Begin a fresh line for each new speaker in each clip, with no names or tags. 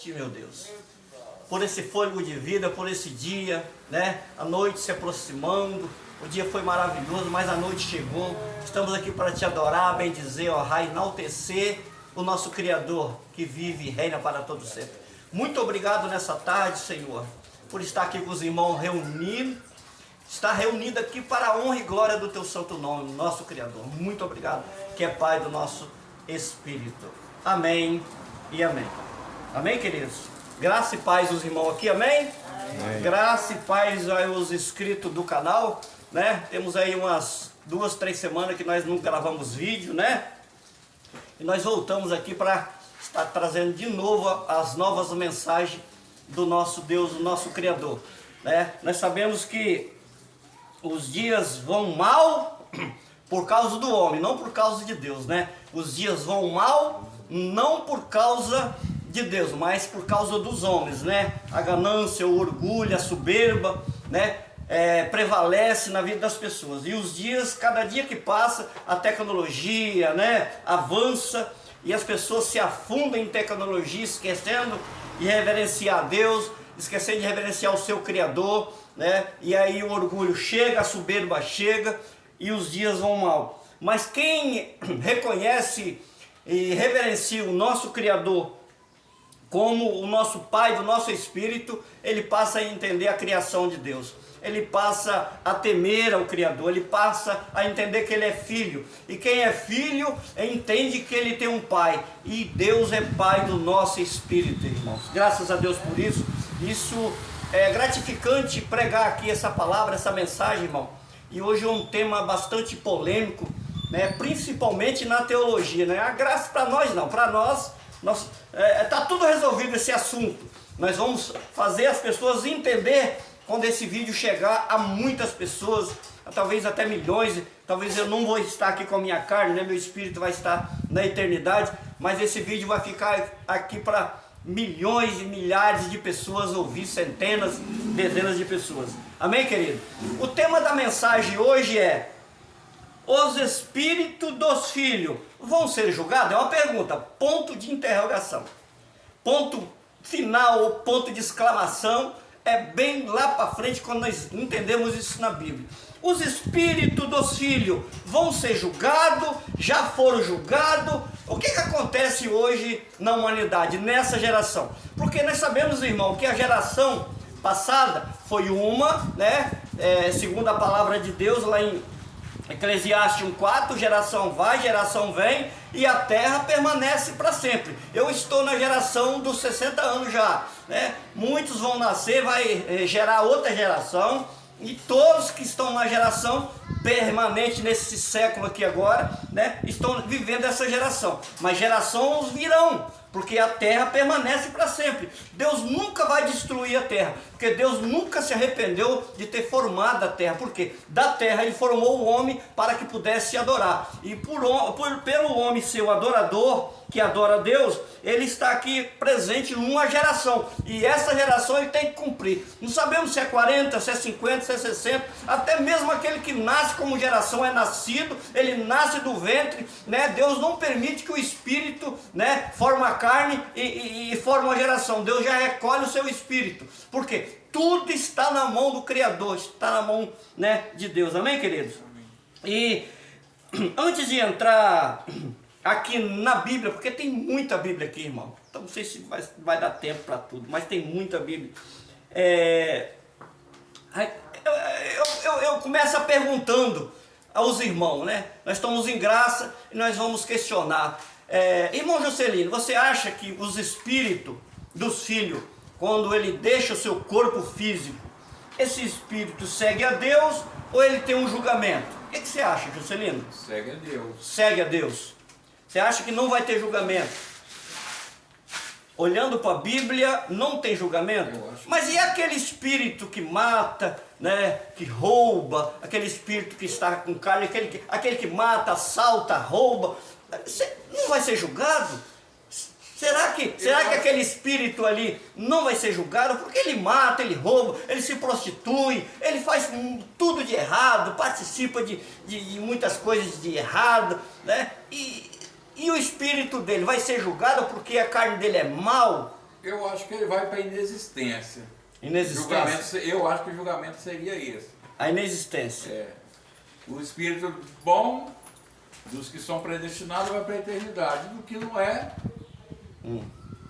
Meu Deus, por esse fôlego de vida, por esse dia, né? A noite se aproximando, o dia foi maravilhoso, mas a noite chegou. Estamos aqui para te adorar, bendizer, honrar, enaltecer o nosso Criador que vive e reina para todo sempre. Muito obrigado nessa tarde, Senhor, por estar aqui com os irmãos reunidos, estar reunido aqui para a honra e glória do teu santo nome, nosso Criador. Muito obrigado, que é Pai do nosso Espírito. Amém e amém. Amém, queridos? Graça e paz os irmãos aqui, amém? Amém. Graça e paz aos inscritos do canal, né? Temos aí umas 2, 3 semanas que nós não gravamos vídeo, né? E nós voltamos aqui para estar trazendo de novo as novas mensagens do nosso Deus, do nosso Criador, né? Nós sabemos que os dias vão mal por causa do homem, não por causa de Deus, né? Os dias vão mal não por causa de Deus, mas por causa dos homens, né? A ganância, o orgulho, a soberba, né? Prevalece na vida das pessoas. E os dias, cada dia que passa, a tecnologia, né? Avança e as pessoas se afundam em tecnologia, esquecendo de reverenciar a Deus, esquecendo de reverenciar o seu Criador, né? E aí o orgulho chega, a soberba chega e os dias vão mal. Mas quem reconhece e reverencia o nosso Criador como o nosso Pai do nosso Espírito, ele passa a entender a criação de Deus. Ele passa a temer ao Criador, ele passa a entender que ele é filho. E quem é filho, entende que ele tem um Pai. E Deus é Pai do nosso Espírito, irmãos. Graças a Deus por isso. Isso é gratificante pregar aqui essa palavra, essa mensagem, irmão. E hoje é um tema bastante polêmico, né? Principalmente na teologia, né? A graça para nós não, para nós está tudo resolvido esse assunto. Nós vamos fazer as pessoas entender quando esse vídeo chegar a muitas pessoas, talvez até milhões. Talvez eu não vou estar aqui com a minha carne, né? Meu espírito vai estar na eternidade, mas esse vídeo vai ficar aqui para milhões e milhares de pessoas ouvir, centenas, dezenas de pessoas. Amém, querido? O tema da mensagem hoje é: os espíritos dos filhos vão ser julgados? É uma pergunta, ponto de interrogação. Ponto final ou ponto de exclamação é bem lá para frente quando nós entendemos isso na Bíblia. Os espíritos dos filhos vão ser julgados, já foram julgados. O que acontece hoje na humanidade, nessa geração? Porque nós sabemos, irmão, que a geração passada foi uma, né? Segundo a palavra de Deus, lá em Eclesiastes 1:4, geração vai, geração vem, e a terra permanece para sempre. Eu estou na geração dos 60 anos já, né? Muitos vão nascer, vai gerar outra geração, e todos que estão na geração permanente nesse século aqui agora, né, estão vivendo essa geração. Mas gerações virão, porque a terra permanece para sempre. Deus nunca vai destruir a terra, porque Deus nunca se arrependeu de ter formado a terra. Porque da terra ele formou o homem para que pudesse adorar. E pelo homem ser o adorador, que adora a Deus, ele está aqui presente em uma geração. E essa geração ele tem que cumprir. Não sabemos se é 40, se é 50, se é 60. Até mesmo aquele que nasce como geração é nascido, ele nasce do ventre, né? Deus não permite que o espírito, né, forme a carne e forme uma geração. Deus já recolhe o seu espírito. Por quê? Tudo está na mão do Criador, está na mão, né, de Deus. Amém, queridos? Amém. E antes de entrar aqui na Bíblia, porque tem muita Bíblia aqui, irmão. Então não sei se vai dar tempo para tudo, mas tem muita Bíblia. Eu começo perguntando aos irmãos, né? Nós estamos em graça e nós vamos questionar. Irmão Juscelino, você acha que os espíritos dos filhos, quando ele deixa o seu corpo físico, esse espírito segue a Deus ou ele tem um julgamento? O que você acha, Juscelino?
Segue a Deus.
Segue a Deus. Você acha que não vai ter julgamento? Olhando para a Bíblia, não tem julgamento? Mas e aquele espírito que mata, né, que rouba, aquele espírito que está com carne, aquele que mata, assalta, rouba, não vai ser julgado? Será que aquele espírito ali não vai ser julgado? Porque ele mata, ele rouba, ele se prostitui, ele faz tudo de errado, participa de muitas coisas de errado, né? E o espírito dele vai ser julgado porque a carne dele é mau?
Eu acho que ele vai para a inexistência.
Inexistência.
Eu acho que o julgamento seria esse.
A inexistência.
É. O espírito bom dos que são predestinados vai para a eternidade. Do que não é,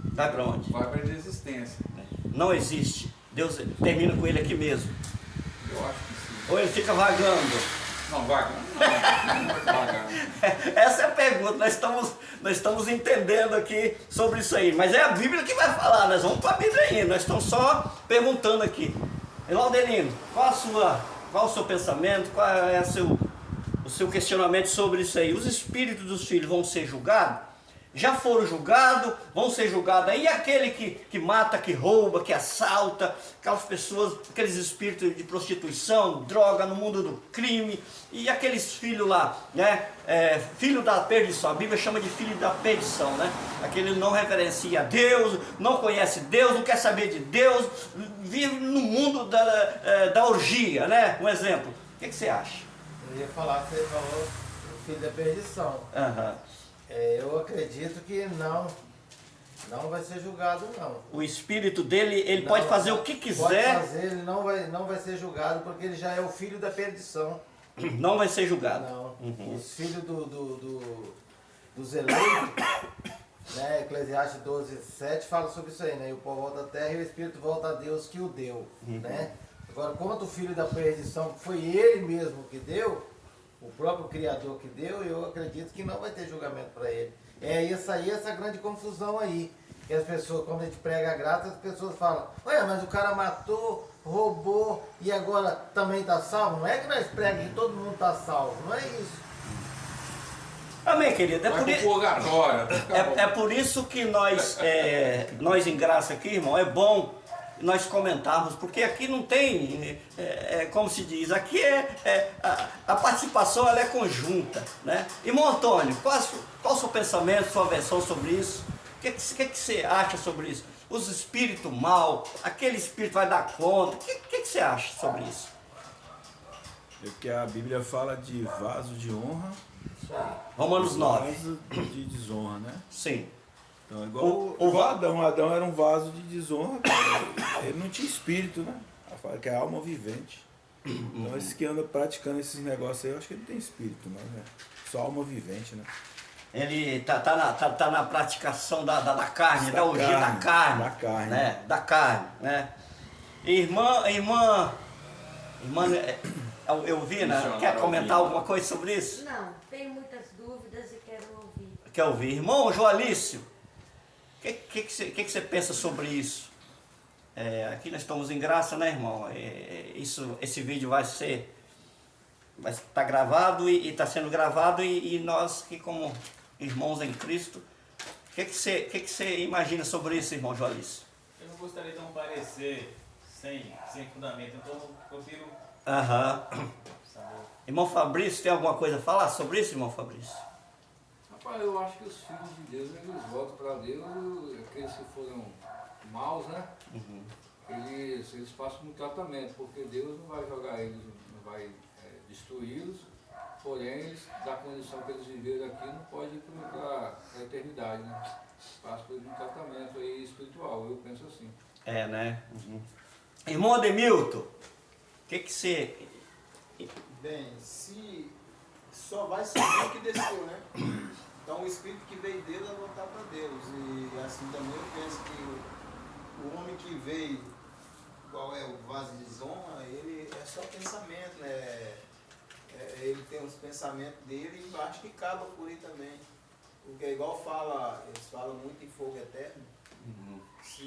Vai para onde?
vai para a inexistência.
Não existe. Deus termina com ele aqui mesmo.
Eu acho que sim.
Ou ele fica vagando.
Não, vagando não. Vagando.
Essa é a pergunta. Nós estamos entendendo aqui sobre isso aí. Mas é a Bíblia que vai falar. Nós vamos para a Bíblia ainda. Nós estamos só perguntando aqui. Irmão Adelino, qual o seu pensamento? Qual é o seu questionamento sobre isso aí? Os espíritos dos filhos vão ser julgados? Já foram julgados, vão ser julgados aí. Aquele que mata, que rouba, que assalta, aquelas pessoas, aqueles espíritos de prostituição, droga, no mundo do crime, e aqueles filhos lá, né? Filho da perdição, a Bíblia chama de filho da perdição, né? Aquele não reverencia a Deus, não conhece Deus, não quer saber de Deus, vive no mundo da orgia, né? Um exemplo. O que você acha?
Eu ia falar que você falou o filho da perdição. Eu acredito que não vai ser julgado, não.
O espírito dele, ele pode fazer o que quiser.
Pode fazer, ele não vai ser julgado porque ele já é o filho da perdição.
Não vai ser julgado.
Não. Os filhos dos eleitos, né, Eclesiastes 12:7 fala sobre isso aí, né? E o pó volta à terra e o espírito volta a Deus que o deu, né? Agora, quanto o filho da perdição foi ele mesmo que deu, o próprio Criador que deu, eu acredito que não vai ter julgamento para ele. É isso aí, essa grande confusão aí. Que as pessoas, quando a gente prega a graça, as pessoas falam, ué, mas o cara matou, roubou e agora também está salvo? Não é que nós pregamos que todo mundo está salvo, não é isso.
Amém, querido. É por isso que nós em graça aqui, irmão, é bom nós comentarmos, porque aqui não tem, como se diz, aqui a participação ela é conjunta, né? Irmão Antônio, qual o seu pensamento, sua versão sobre isso? O que você acha sobre isso? Os espíritos mal, aquele espírito vai dar conta, o que você acha sobre isso?
É que a Bíblia fala de vaso de honra,
Romanos 9.
Vaso de desonra, né?
Sim.
Então, igual Adão era um vaso de desonra, ele não tinha espírito, né? Ela fala que é alma vivente. Então esses que andam praticando esses negócios aí, eu acho que ele não tem espírito, mas né? Só alma vivente, né?
Ele tá na praticação da carne, da orgia da carne.
Da carne.
Né? Da carne, né? Irmã, eu vi, né? Quer comentar alguma coisa sobre isso?
Não, tenho muitas dúvidas e quero ouvir.
Quer ouvir? Irmão Joalício, o que você pensa sobre isso? Aqui nós estamos em graça, né, irmão? Esse vídeo vai estar gravado e está sendo gravado e nós que como irmãos em Cristo, o que você imagina sobre isso, irmão Joalício?
Eu não gostaria de dar um parecer sem fundamento, então eu prefiro saber.
Irmão Fabrício, tem alguma coisa a falar sobre isso, irmão Fabrício?
Rapaz, eu acho que os filhos de Deus, eles voltam para Deus, aqueles que foram maus, né? Eles passam um tratamento, porque Deus não vai jogar eles, não vai destruí-los, porém, eles, da condição que eles viveram aqui, não pode ir para a eternidade, né? Passa por um tratamento aí espiritual, eu penso assim.
Né? Irmão Ademilton, o que você...
Bem, se só vai saber o que desceu, né? Então o espírito que veio dele é voltar para Deus. E assim também eu penso que o homem que veio, qual é o vaso de desonra, ele é só pensamento, né? Ele tem os pensamentos dele e acho que acaba por aí também. Porque igual eles falam muito em fogo eterno. Se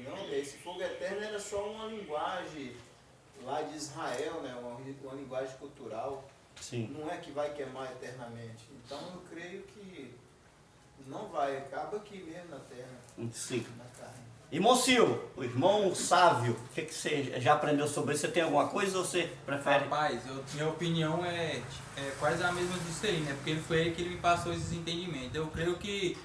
não, esse fogo eterno era só uma linguagem lá de Israel, né? Uma linguagem cultural.
Sim.
Não é que vai queimar eternamente. Então eu creio que não vai, acaba aqui mesmo na terra,
Sim.
na carne.
Irmão Silvio, o irmão Sávio, o que você já aprendeu sobre isso? Você tem alguma coisa ou você prefere?
Rapaz, minha opinião é quase a mesma disso aí, né? Porque foi ele que me passou esses entendimentos. Eu creio que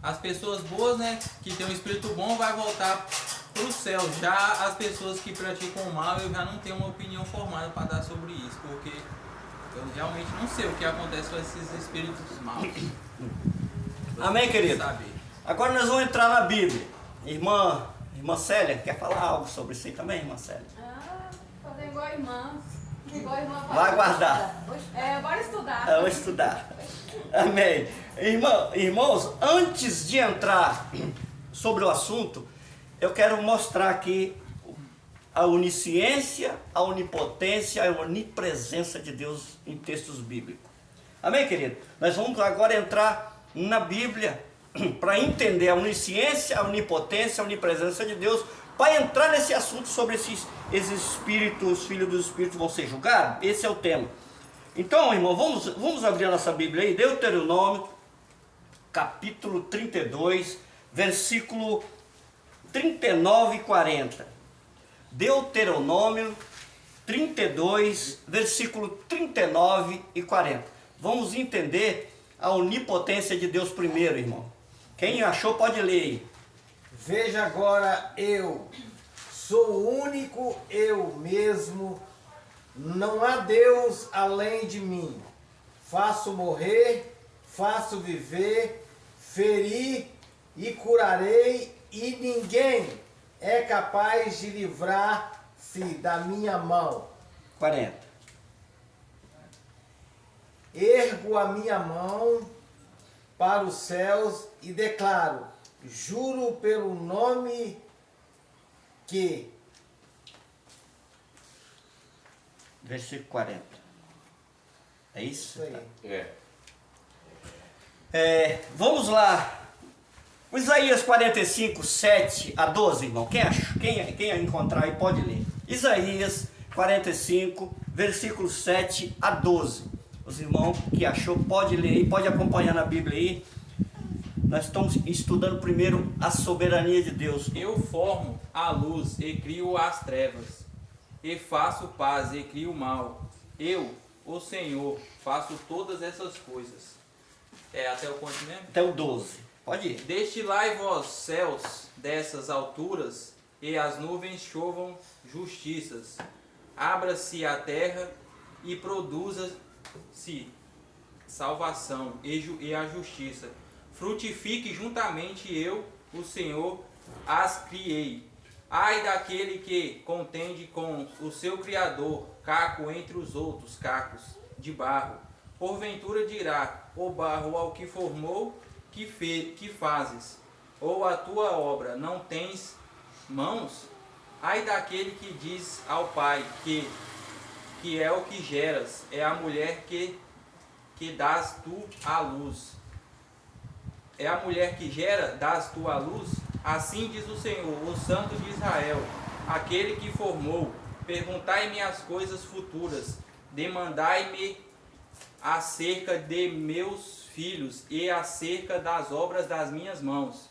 as pessoas boas, né, que tem um espírito bom, vai voltar para o céu. Já as pessoas que praticam o mal, eu já não tenho uma opinião formada para dar sobre isso, porque eu realmente não sei o que acontece com esses espíritos maus.
Amém, querido? Agora nós vamos entrar na Bíblia. Irmã Célia, quer falar algo sobre isso aí também, irmã Célia?
Fazer igual a irmã. Igual a irmã
Vai guardar.
Bora estudar.
Vamos estudar. Amém. Irmãos, antes de entrar sobre o assunto, eu quero mostrar aqui a onisciência, a onipotência, a onipresença de Deus em textos bíblicos. Amém, querido? Nós vamos agora entrar na Bíblia para entender a onisciência, a onipotência, a onipresença de Deus, para entrar nesse assunto sobre esses espíritos, os filhos dos espíritos vão ser julgados. Esse é o tema. Então, irmão, vamos abrir a nossa Bíblia aí, Deuteronômio, capítulo 32, versículo 39 e 40. Deuteronômio 32, versículo 39 e 40. Vamos entender a onipotência de Deus primeiro, irmão. Quem achou pode ler aí.
Veja agora, eu sou o único eu mesmo, não há Deus além de mim. Faço morrer, faço viver, ferir e curarei, e ninguém é capaz de livrar-se da minha mão.
40.
Ergo a minha mão para os céus e declaro, juro pelo nome que...
Versículo 40. É isso?
Isso aí.
Vamos lá. Isaías 45, 7 a 12, irmão. Quem encontrar aí pode ler. Isaías 45, versículo 7 a 12. Os irmãos que achou pode ler aí, pode acompanhar na Bíblia aí. Nós estamos estudando primeiro a soberania de Deus.
Eu formo a luz e crio as trevas, e faço paz e crio o mal. Eu, o Senhor, faço todas essas coisas. Até o ponto mesmo?
Até o 12. Pode ir.
Destilai vós céus dessas alturas, e as nuvens chovam justiças. Abra-se a terra e produza-se salvação e a justiça. Frutifique juntamente eu, o Senhor, as criei. Ai daquele que contende com o seu Criador, caco entre os outros cacos de barro. Porventura dirá o barro ao que formou, que fazes? Ou a tua obra não tens mãos? Ai daquele que diz ao pai que é o que geras, é a mulher que dás tu à luz. É a mulher que gera, dás tu à luz? Assim diz o Senhor, o Santo de Israel, aquele que formou. Perguntai-me as coisas futuras, demandai-me acerca de meus filhos e acerca das obras das minhas mãos.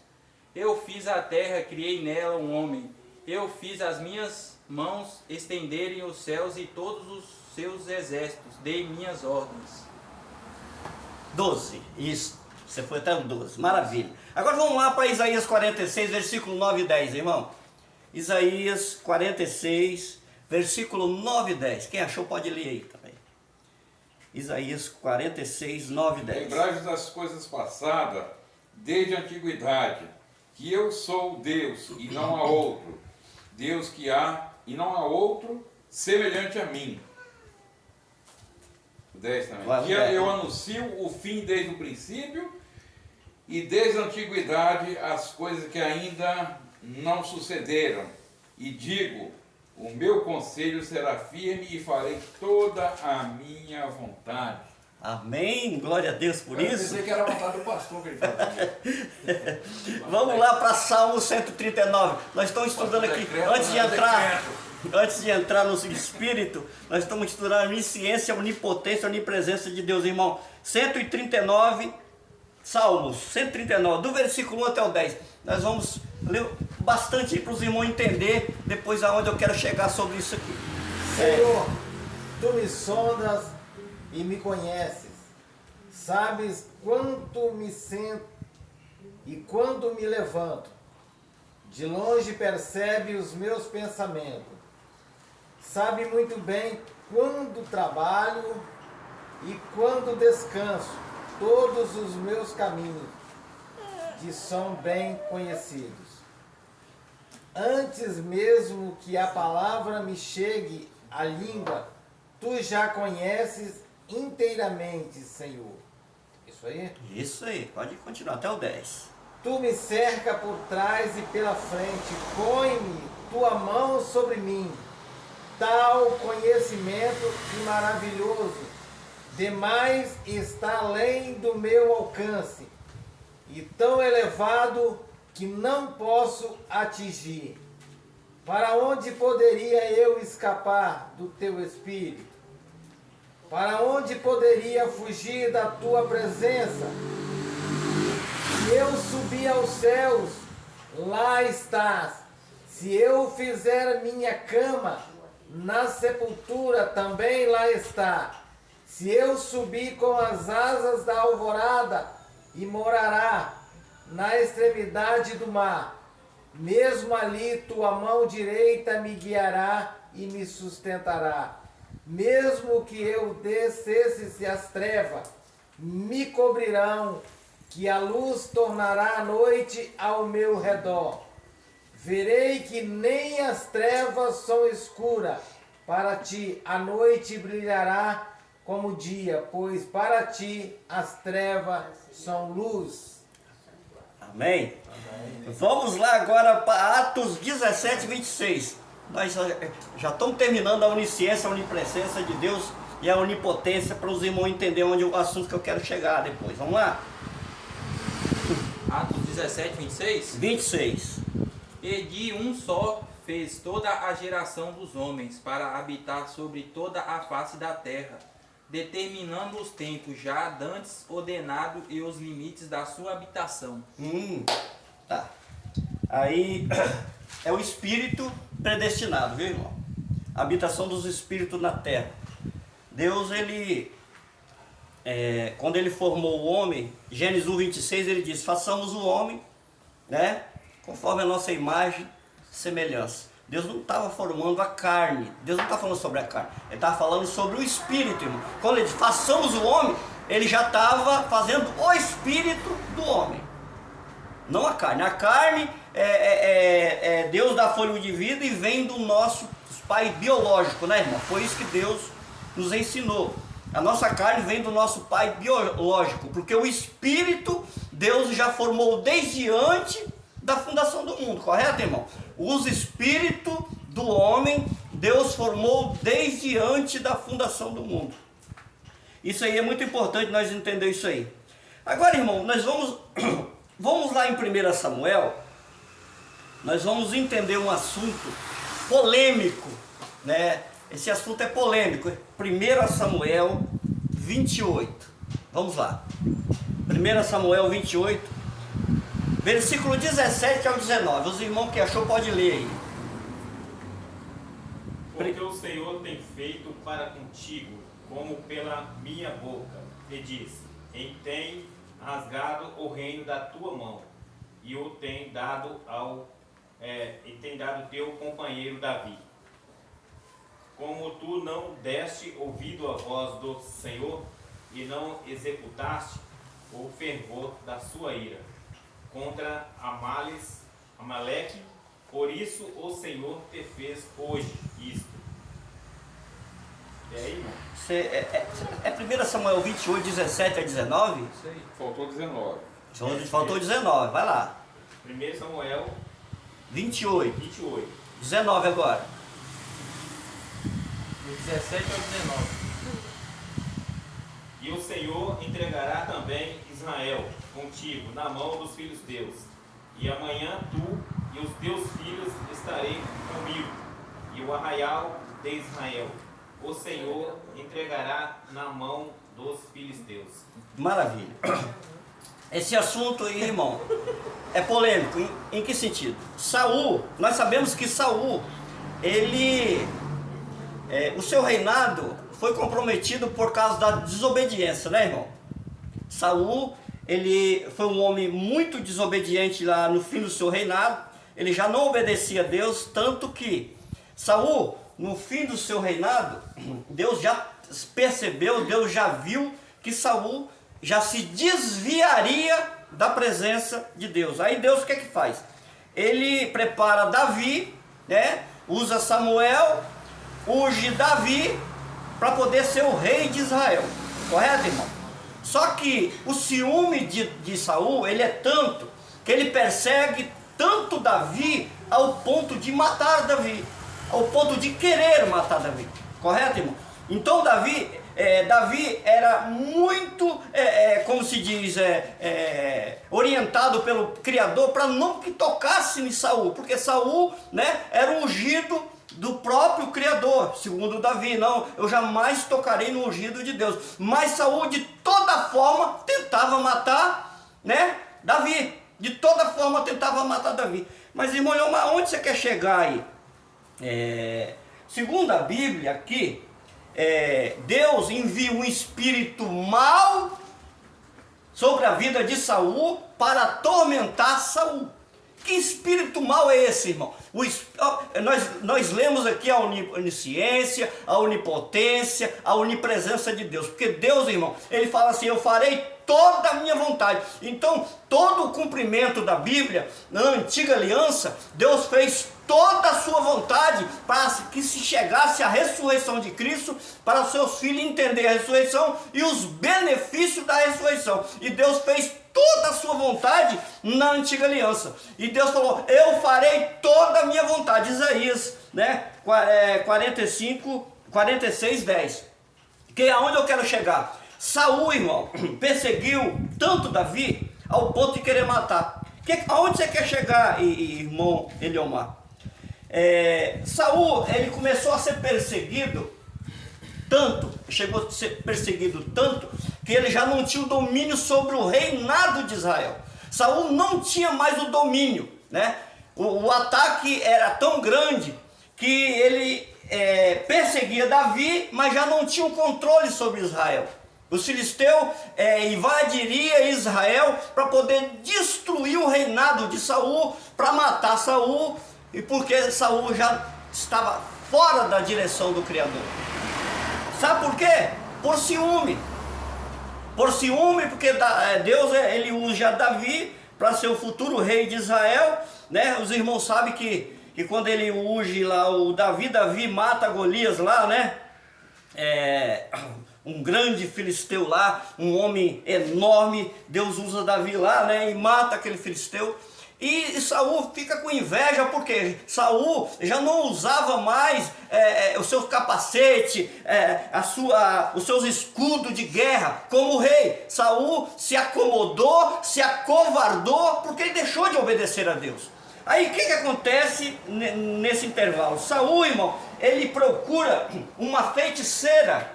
Eu fiz a terra, criei nela um homem. Eu fiz as minhas mãos estenderem os céus e todos os seus exércitos, dei minhas ordens.
12, isso. Você foi até o 12, maravilha. Agora vamos lá para Isaías 46, versículo 9 e 10, irmão. Isaías 46, versículo 9 e 10. Quem achou pode ler aí também. Isaías 46, 9 e 10.
Lembrai-vos das coisas passadas, desde a antiguidade, que eu sou Deus e não há outro, Deus que há e não há outro semelhante a mim. 10 também.
Vai,
Que eu anuncio o fim desde o princípio e desde a antiguidade as coisas que ainda não sucederam. E digo, o meu conselho será firme e farei toda a minha vontade.
Amém, glória a Deus por
Eu
isso.
pensei que era a vontade do pastor que ele falava.
Vamos lá para Salmo 139. Nós estamos estudando aqui, antes de entrar no Espírito, nós estamos estudando a onisciência, a onipotência, a onipresença de Deus, irmão. 139, Salmos 139, do versículo 1 até o 10. Nós vamos ler bastante para os irmãos entender depois aonde eu quero chegar sobre isso aqui.
Senhor, tu me sondas e me conheces. Sabes quanto me sento e quando me levanto. De longe percebe os meus pensamentos. Sabe muito bem quando trabalho e quando descanso. Todos os meus caminhos te são bem conhecidos. antes mesmo que a palavra me chegue à língua, tu já conheces inteiramente, Senhor. Isso aí?
Isso aí, pode continuar até o 10.
Tu me cerca por trás e pela frente, põe-me tua mão sobre mim. Tal conhecimento e maravilhoso, demais está além do meu alcance, e tão elevado que não posso atingir. Para onde poderia eu escapar do teu Espírito? Para onde poderia fugir da tua presença? Se eu subir aos céus, lá estás. Se eu fizer minha cama na sepultura, também lá está. Se eu subir com as asas da alvorada e morará na extremidade do mar, mesmo ali tua mão direita me guiará e me sustentará. Mesmo que eu descesse as trevas, me cobrirão, que a luz tornará a noite ao meu redor. Verei que nem as trevas são escuras para ti, a noite brilhará como o dia, pois para ti as trevas são luz.
Amém? Vamos lá agora para Atos 17, 26. Nós já estamos terminando a onisciência, a onipresença de Deus e a onipotência para os irmãos entenderem onde o assunto que eu quero chegar depois. Vamos lá?
Atos 17, 26.
26.
E de um só fez toda a geração dos homens para habitar sobre toda a face da terra, determinando os tempos já dantes ordenado e os limites da sua habitação.
Tá. Aí é o espírito predestinado, viu, irmão? A habitação dos espíritos na terra. Deus, ele, quando ele formou o homem, Gênesis 1, 26, ele diz: façamos o homem, né, conforme a nossa imagem e semelhança. Deus não estava formando a carne. Deus não está falando sobre a carne. Ele estava falando sobre o espírito, irmão. Quando ele diz façamos o homem, ele já estava fazendo o espírito do homem, não a carne. A carne Deus dá fôlego de vida e vem do nosso pai biológico, né, irmão? Foi isso que Deus nos ensinou. A nossa carne vem do nosso pai biológico, porque o espírito Deus já formou desde antes da fundação do mundo, correto, irmão? Os espíritos do homem Deus formou desde antes da fundação do mundo. Isso aí é muito importante nós entender isso aí. Agora, irmão, nós vamos lá em 1 Samuel. Nós vamos entender um assunto polêmico, né? Esse assunto é polêmico. 1 Samuel 28. Vamos lá. 1 Samuel 28, versículo 17 ao 19. Os irmãos que achou pode ler aí.
Porque o Senhor tem feito para contigo, como pela minha boca, e disse: e tem rasgado o reino da tua mão, e o tem dado teu companheiro Davi. Como tu não deste ouvido à voz do Senhor, e não executaste o fervor da sua ira contra Amaleque, por isso o Senhor te fez hoje isto. E aí, irmão?
É 1 Samuel 28, 17 a 19?
Isso aí.
Faltou 19.
Faltou 19, vai lá.
1 Samuel
28.
28.
19 agora.
Do 17 ao 19.
E o Senhor entregará também Israel contigo na mão dos filhos teus. E amanhã tu e os teus filhos estarei comigo, e o arraial de Israel o Senhor entregará na mão dos filisteus.
Maravilha. Esse assunto aí, irmão, é polêmico. Em que sentido? Saul, nós sabemos que Saul, o seu reinado foi comprometido por causa da desobediência, né, irmão? Saul, ele foi um homem muito desobediente lá no fim do seu reinado. Ele já não obedecia a Deus, tanto que Saul, no fim do seu reinado, Deus já percebeu, Deus já viu que Saul já se desviaria da presença de Deus. Aí Deus o que é que faz? ele prepara Davi, né? Usa Samuel, unge Davi para poder ser o rei de Israel. Correto, irmão? Só que o ciúme de Saul, ele é tanto que ele persegue tanto Davi ao ponto de matar Davi, ao ponto de querer matar Davi. Correto, irmão? Então Davi era muito, como se diz, orientado pelo Criador para não que tocasse em Saul, porque Saul, né, era ungido do próprio Criador, segundo Davi. Não, eu jamais tocarei no ungido de Deus. Mas Saul de toda forma tentava matar, né, Davi. De toda forma tentava matar Davi. Mas, irmão, onde você quer chegar aí? Segundo a Bíblia aqui, Deus envia um espírito mau sobre a vida de Saul para atormentar Saul. Que espírito mau é esse, irmão? Nós lemos aqui a onisciência, a onipotência, a onipresença de Deus. Porque Deus, irmão, ele fala assim: eu farei toda a minha vontade. Então, todo o cumprimento da Bíblia, na antiga aliança, Deus fez toda a sua vontade para que se chegasse a ressurreição de Cristo, para os seus filhos entenderem a ressurreição e os benefícios da ressurreição. E Deus fez toda a sua vontade na antiga aliança. E Deus falou: eu farei toda a minha vontade. Isaías, né, 46:10. Que é aonde eu quero chegar. Saul, irmão, perseguiu tanto Davi ao ponto de querer matar. Aonde você quer chegar, irmão Eliomar? Saul, ele começou a ser perseguido tanto, chegou a ser perseguido tanto, que ele já não tinha o domínio sobre o reinado de Israel. Saul não tinha mais o domínio, né? O ataque era tão grande que ele perseguia Davi, mas já não tinha o controle sobre Israel. Os filisteus invadiriam Israel para poder destruir o reinado de Saul, para matar Saul, e porque Saul já estava fora da direção do Criador. Sabe por quê? Por ciúme. Por ciúme, porque Deus ele usa Davi para ser o futuro rei de Israel, né? Os irmãos sabem que quando ele unge lá o Davi mata Golias lá, né? Um grande filisteu lá, um homem enorme, Deus usa Davi lá, né? E mata aquele filisteu. E Saul fica com inveja, porque Saul já não usava mais o seu capacete, os seus escudos de guerra como rei. Saul se acomodou, se acovardou, porque ele deixou de obedecer a Deus. Aí o que acontece nesse intervalo? Saul, irmão, ele procura uma feiticeira.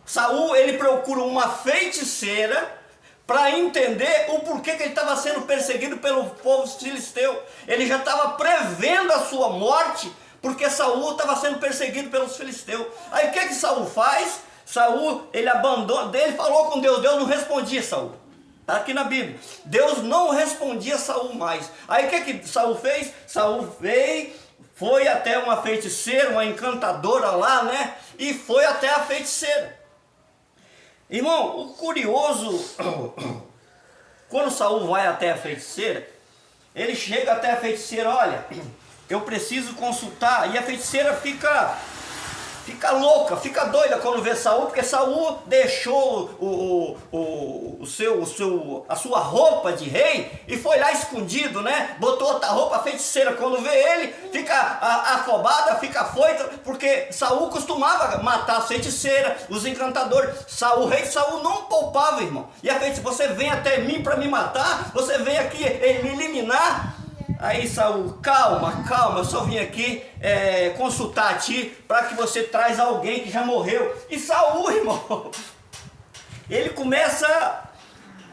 Saul, ele procura uma feiticeira para entender o porquê que ele estava sendo perseguido pelo povo filisteu. Ele já estava prevendo a sua morte, porque Saul estava sendo perseguido pelos filisteus. Aí o que Saul faz? Saul, ele abandona, ele falou com Deus, Deus não respondia Saul. Está aqui na Bíblia. Deus não respondia Saul mais. Aí o que Saul fez? Saul veio, foi até uma feiticeira, uma encantadora lá, né? E foi até a feiticeira. Irmão, o curioso, quando Saul vai até a feiticeira, ele chega até a feiticeira: olha, eu preciso consultar. E a feiticeira fica louca, fica doida quando vê Saul, porque Saul deixou a sua roupa de rei e foi lá escondido, né? Botou outra roupa. A feiticeira, quando vê ele, fica afobada, fica afoita, porque Saul costumava matar as feiticeiras, os encantadores. O rei Saul não poupava, irmão. E a feiticeira: você vem até mim para me matar? Você vem aqui me eliminar? Aí Saul: calma, eu só vim aqui consultar a ti para que você traz alguém que já morreu. E Saul, irmão, ele começa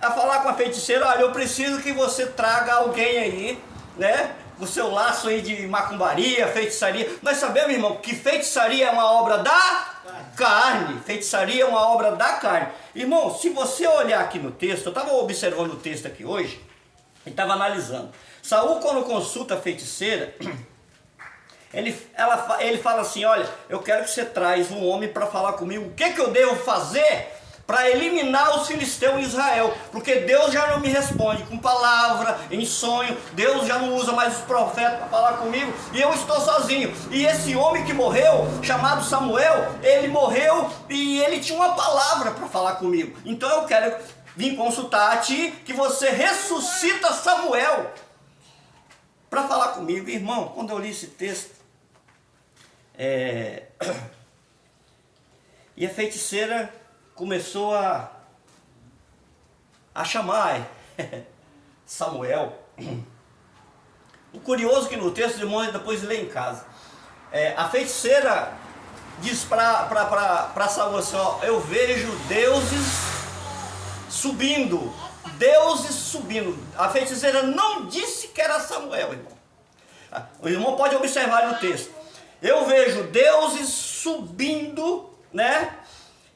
a falar com a feiticeira: olha, eu preciso que você traga alguém aí, né? O seu laço aí de macumbaria, feitiçaria. Nós sabemos, irmão, que feitiçaria é uma obra da carne. Feitiçaria é uma obra da carne. Irmão, se você olhar aqui no texto, eu estava observando o texto aqui hoje e estava analisando. Saul, quando consulta a feiticeira, ele fala assim: olha, eu quero que você traz um homem para falar comigo. O que eu devo fazer para eliminar os filisteus em Israel, porque Deus já não me responde com palavra, em sonho, Deus já não usa mais os profetas para falar comigo, e eu estou sozinho. E esse homem que morreu, chamado Samuel, ele morreu e ele tinha uma palavra para falar comigo. Então eu quero vir consultar a ti, que você ressuscita Samuel para falar comigo. Irmão, quando eu li esse texto, e a feiticeira começou a chamar Samuel. O curioso é que no texto, irmão, depois lê em casa, a feiticeira diz para Samuel assim, ó, eu vejo deuses subindo. Deuses subindo. A feiticeira não disse que era Samuel, irmão. O irmão pode observar no texto. Eu vejo deuses subindo, né?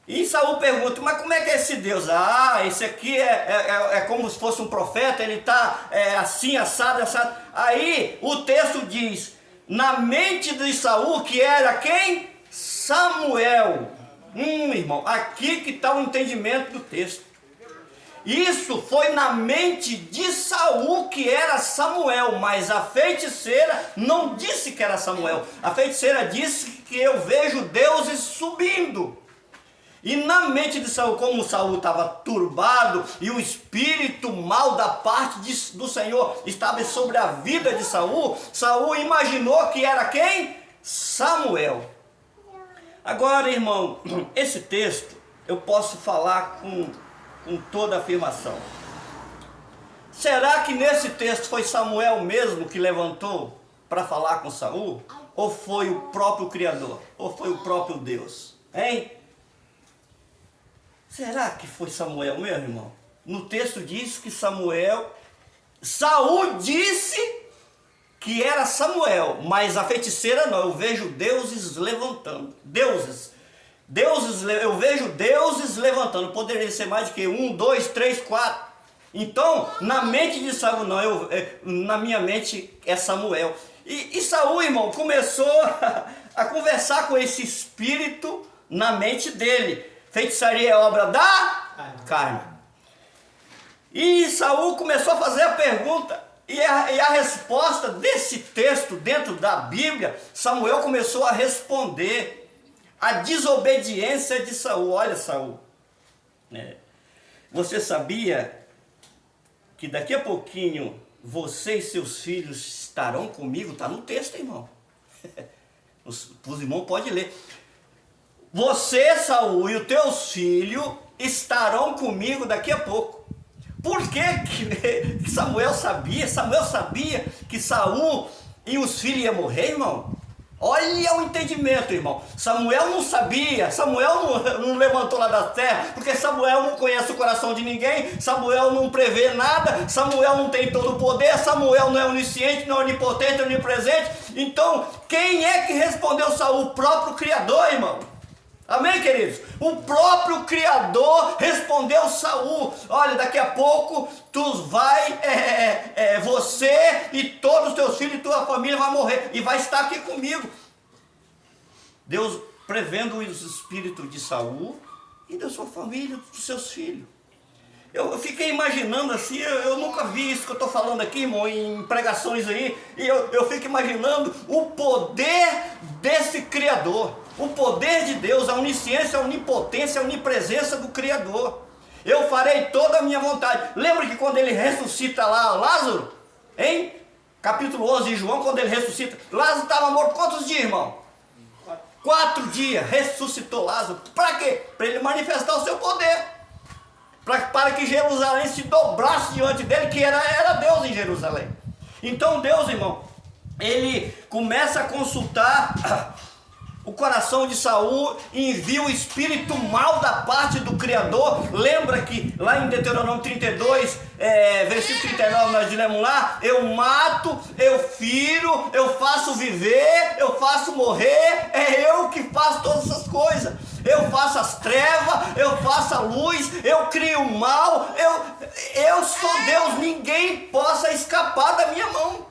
E Saul pergunta, mas como é que é esse Deus? Ah, esse aqui é como se fosse um profeta, ele está assim, assado, assado. Aí o texto diz, na mente de Saul, que era quem? Samuel. Irmão, aqui que está o entendimento do texto. Isso foi na mente de Saul que era Samuel, mas a feiticeira não disse que era Samuel. A feiticeira disse que eu vejo deuses subindo. E na mente de Saul, como Saul estava turbado e o espírito mal da parte do Senhor estava sobre a vida de Saul, Saul imaginou que era quem? Samuel. Agora, irmão, esse texto eu posso falar com toda afirmação. Será que nesse texto foi Samuel mesmo que levantou para falar com Saul? Ou foi o próprio Criador? Ou foi o próprio Deus? Hein? Será que foi Samuel mesmo, irmão? No texto diz que Saul disse que era Samuel, mas a feiticeira não. Eu vejo deuses levantando. Deuses, eu vejo deuses levantando. Poderia ser mais de que 1, 2, 3, 4. Então, na mente de Saul, não, na minha mente é Samuel. E Saul, irmão, começou a conversar com esse espírito na mente dele. Feitiçaria é obra da carne. E Saul começou a fazer a pergunta. E a resposta desse texto dentro da Bíblia, Samuel começou a responder a desobediência de Saul. Olha, Saul, você sabia que daqui a pouquinho você e seus filhos estarão comigo? Está no texto, irmão. Os irmãos podem ler. Você, Saul, e os teus filhos estarão comigo daqui a pouco. Por que Samuel sabia? Samuel sabia que Saul e os filhos iam morrer, irmão? Olha o entendimento, irmão. Samuel não sabia, Samuel não levantou lá da terra, porque Samuel não conhece o coração de ninguém, Samuel não prevê nada, Samuel não tem todo o poder, Samuel não é onisciente, não é onipotente, não é onipresente. Então, quem é que respondeu Saul? O próprio Criador, irmão. Amém, queridos? O próprio Criador respondeu Saul. Olha, daqui a pouco tu vai, você e todos os teus filhos e tua família vai morrer e vai estar aqui comigo. Deus prevendo os espíritos de Saul e da sua família, dos seus filhos. Eu fiquei imaginando assim, eu nunca vi isso que eu estou falando aqui, irmão, em pregações aí, e eu fico imaginando o poder desse Criador. O poder de Deus, a onisciência, a onipotência, a onipresença do Criador. Eu farei toda a minha vontade. Lembra que quando ele ressuscita lá Lázaro, hein? Capítulo 11 de João, quando ele ressuscita, Lázaro estava morto quantos dias, irmão? 4 dias, ressuscitou Lázaro. Para quê? Para ele manifestar o seu poder. Para que Jerusalém se dobrasse diante dele, que era Deus em Jerusalém. Então Deus, irmão, ele começa a consultar o coração de Saul, envia o espírito mal da parte do Criador. Lembra que lá em Deuteronômio 32, versículo 39, nós diremos lá: eu mato, eu firo, eu faço viver, eu faço morrer, é eu que faço todas essas coisas. Eu faço as trevas, eu faço a luz, eu crio o mal, eu sou Deus, ninguém possa escapar da minha mão.